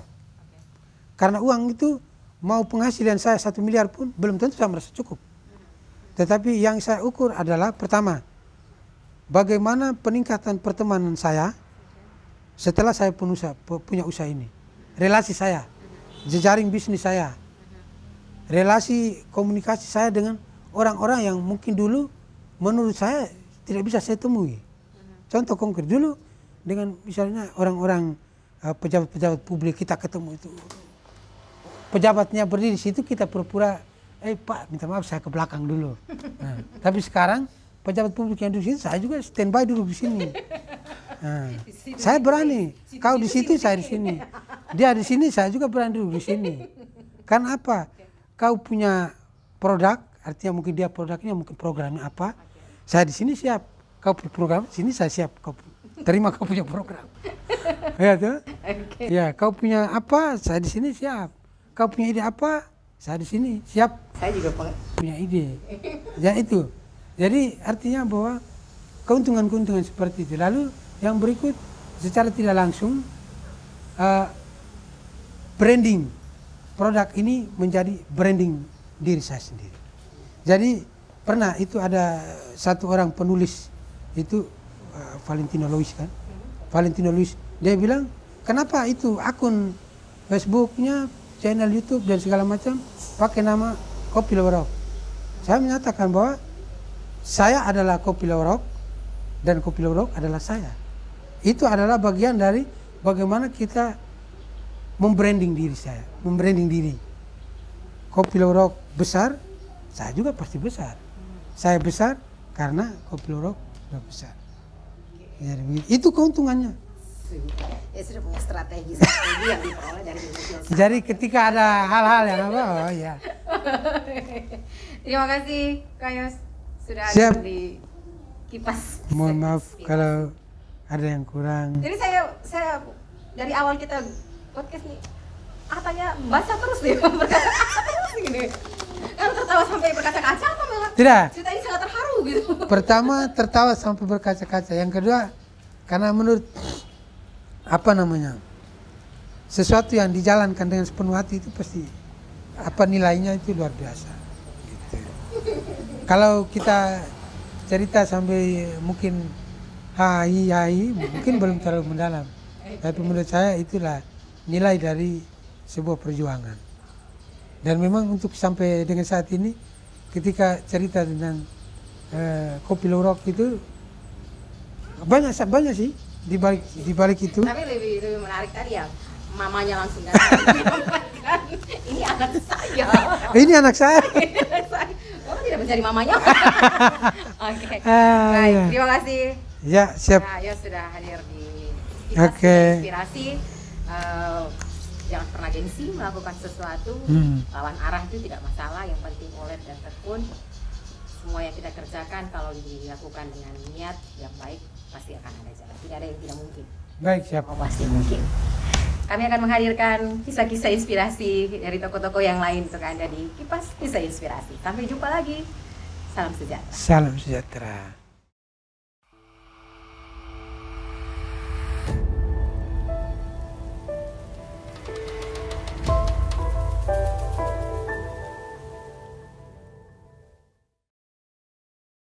Speaker 2: Karena uang itu mau penghasilan saya 1 miliar pun belum tentu saya merasa cukup. Tetapi yang saya ukur adalah pertama, bagaimana peningkatan pertemanan saya setelah saya punya usaha ini. Relasi saya, jejaring bisnis saya, relasi komunikasi saya dengan orang-orang yang mungkin dulu menurut saya tidak bisa saya temui. Contoh konkret dulu dengan misalnya orang-orang pejabat-pejabat publik kita ketemu itu. Pejabatnya berdiri di situ kita pura-pura, Pak minta maaf saya ke belakang dulu. Nah, tapi sekarang pejabat publik yang di situ saya juga standby duduk di sini. Nah, saya berani. Kau di situ saya di sini. Dia di sini saya juga berani duduk di sini. Karena apa? Kau punya produk, artinya mungkin dia produknya mungkin programnya apa. Saya di sini siap. Kau punya program, sini saya siap. Kau terima kau punya program. Ya tuh. Okay. Ya, kau punya apa? Saya di sini siap. Kau punya ide apa? Saya di sini siap.
Speaker 1: Saya juga
Speaker 2: punya ide. Ya itu. Jadi artinya bahwa keuntungan-keuntungan seperti itu. Lalu yang berikut secara tidak langsung branding produk ini menjadi branding diri saya sendiri. Jadi pernah itu ada satu orang penulis itu Valentino Lois kan. Valentino Lois dia bilang kenapa itu akun Facebooknya, channel YouTube dan segala macam pakai nama Kopi Lorok. Saya menyatakan bahwa saya adalah Kopi Lorok dan Kopi Lorok adalah saya. Itu adalah bagian dari bagaimana kita membranding diri saya, membranding diri. Kopi Lorok besar, saya juga pasti besar. Saya besar karena Kopi Lorok sudah besar. Jadi itu keuntungannya.
Speaker 1: Ya sudah punya strategi yang diperoleh dari media sosial.
Speaker 2: Jadi ketika ada hal-hal yang apa, oh ya.
Speaker 1: Terima kasih Kak Yos sudah
Speaker 2: Siap.
Speaker 1: hadir di Kipas.
Speaker 2: Mohon maaf kalau ada yang kurang.
Speaker 1: Jadi saya dari awal kita podcast nih katanya baca terus nih berkata-kata terus gini. Kan tertawa sampai berkaca-kaca apa malah?
Speaker 2: Tidak.
Speaker 1: Ceritanya sangat terharu gitu.
Speaker 2: Pertama tertawa sampai berkaca-kaca. Yang kedua karena menurut sesuatu yang dijalankan dengan sepenuh hati itu pasti nilainya itu luar biasa. Gitu. Kalau kita cerita sampai mungkin hai mungkin belum terlalu mendalam. Tapi menurut saya itulah nilai dari sebuah perjuangan. Dan memang untuk sampai dengan saat ini ketika cerita tentang Kopi Lorok itu banyak sih di balik itu.
Speaker 1: Tapi lebih menarik tadi ya mamanya langsung datang. Ini anak saya.
Speaker 2: Ini anak saya.
Speaker 1: Oh, tidak mencari mamanya. Oke.
Speaker 2: Ah,
Speaker 1: Baik,
Speaker 2: ya.
Speaker 1: terima kasih.
Speaker 2: Ya, siap.
Speaker 1: Nah, ya sudah hadir di
Speaker 2: Oke.
Speaker 1: Inspirasi. Jangan pernah gengsi melakukan sesuatu. Lawan arah itu tidak masalah. Yang penting oleh dan tekun. Semua yang kita kerjakan kalau dilakukan dengan niat yang baik pasti akan ada jalan. Tidak ada yang tidak mungkin.
Speaker 2: Baik, siap.
Speaker 1: Oh, pasti mungkin. Kami akan menghadirkan kisah-kisah inspirasi dari toko-toko yang lain untuk Anda di Kipas Kisah Inspirasi. Sampai jumpa lagi. Salam sejahtera.
Speaker 2: Salam sejahtera.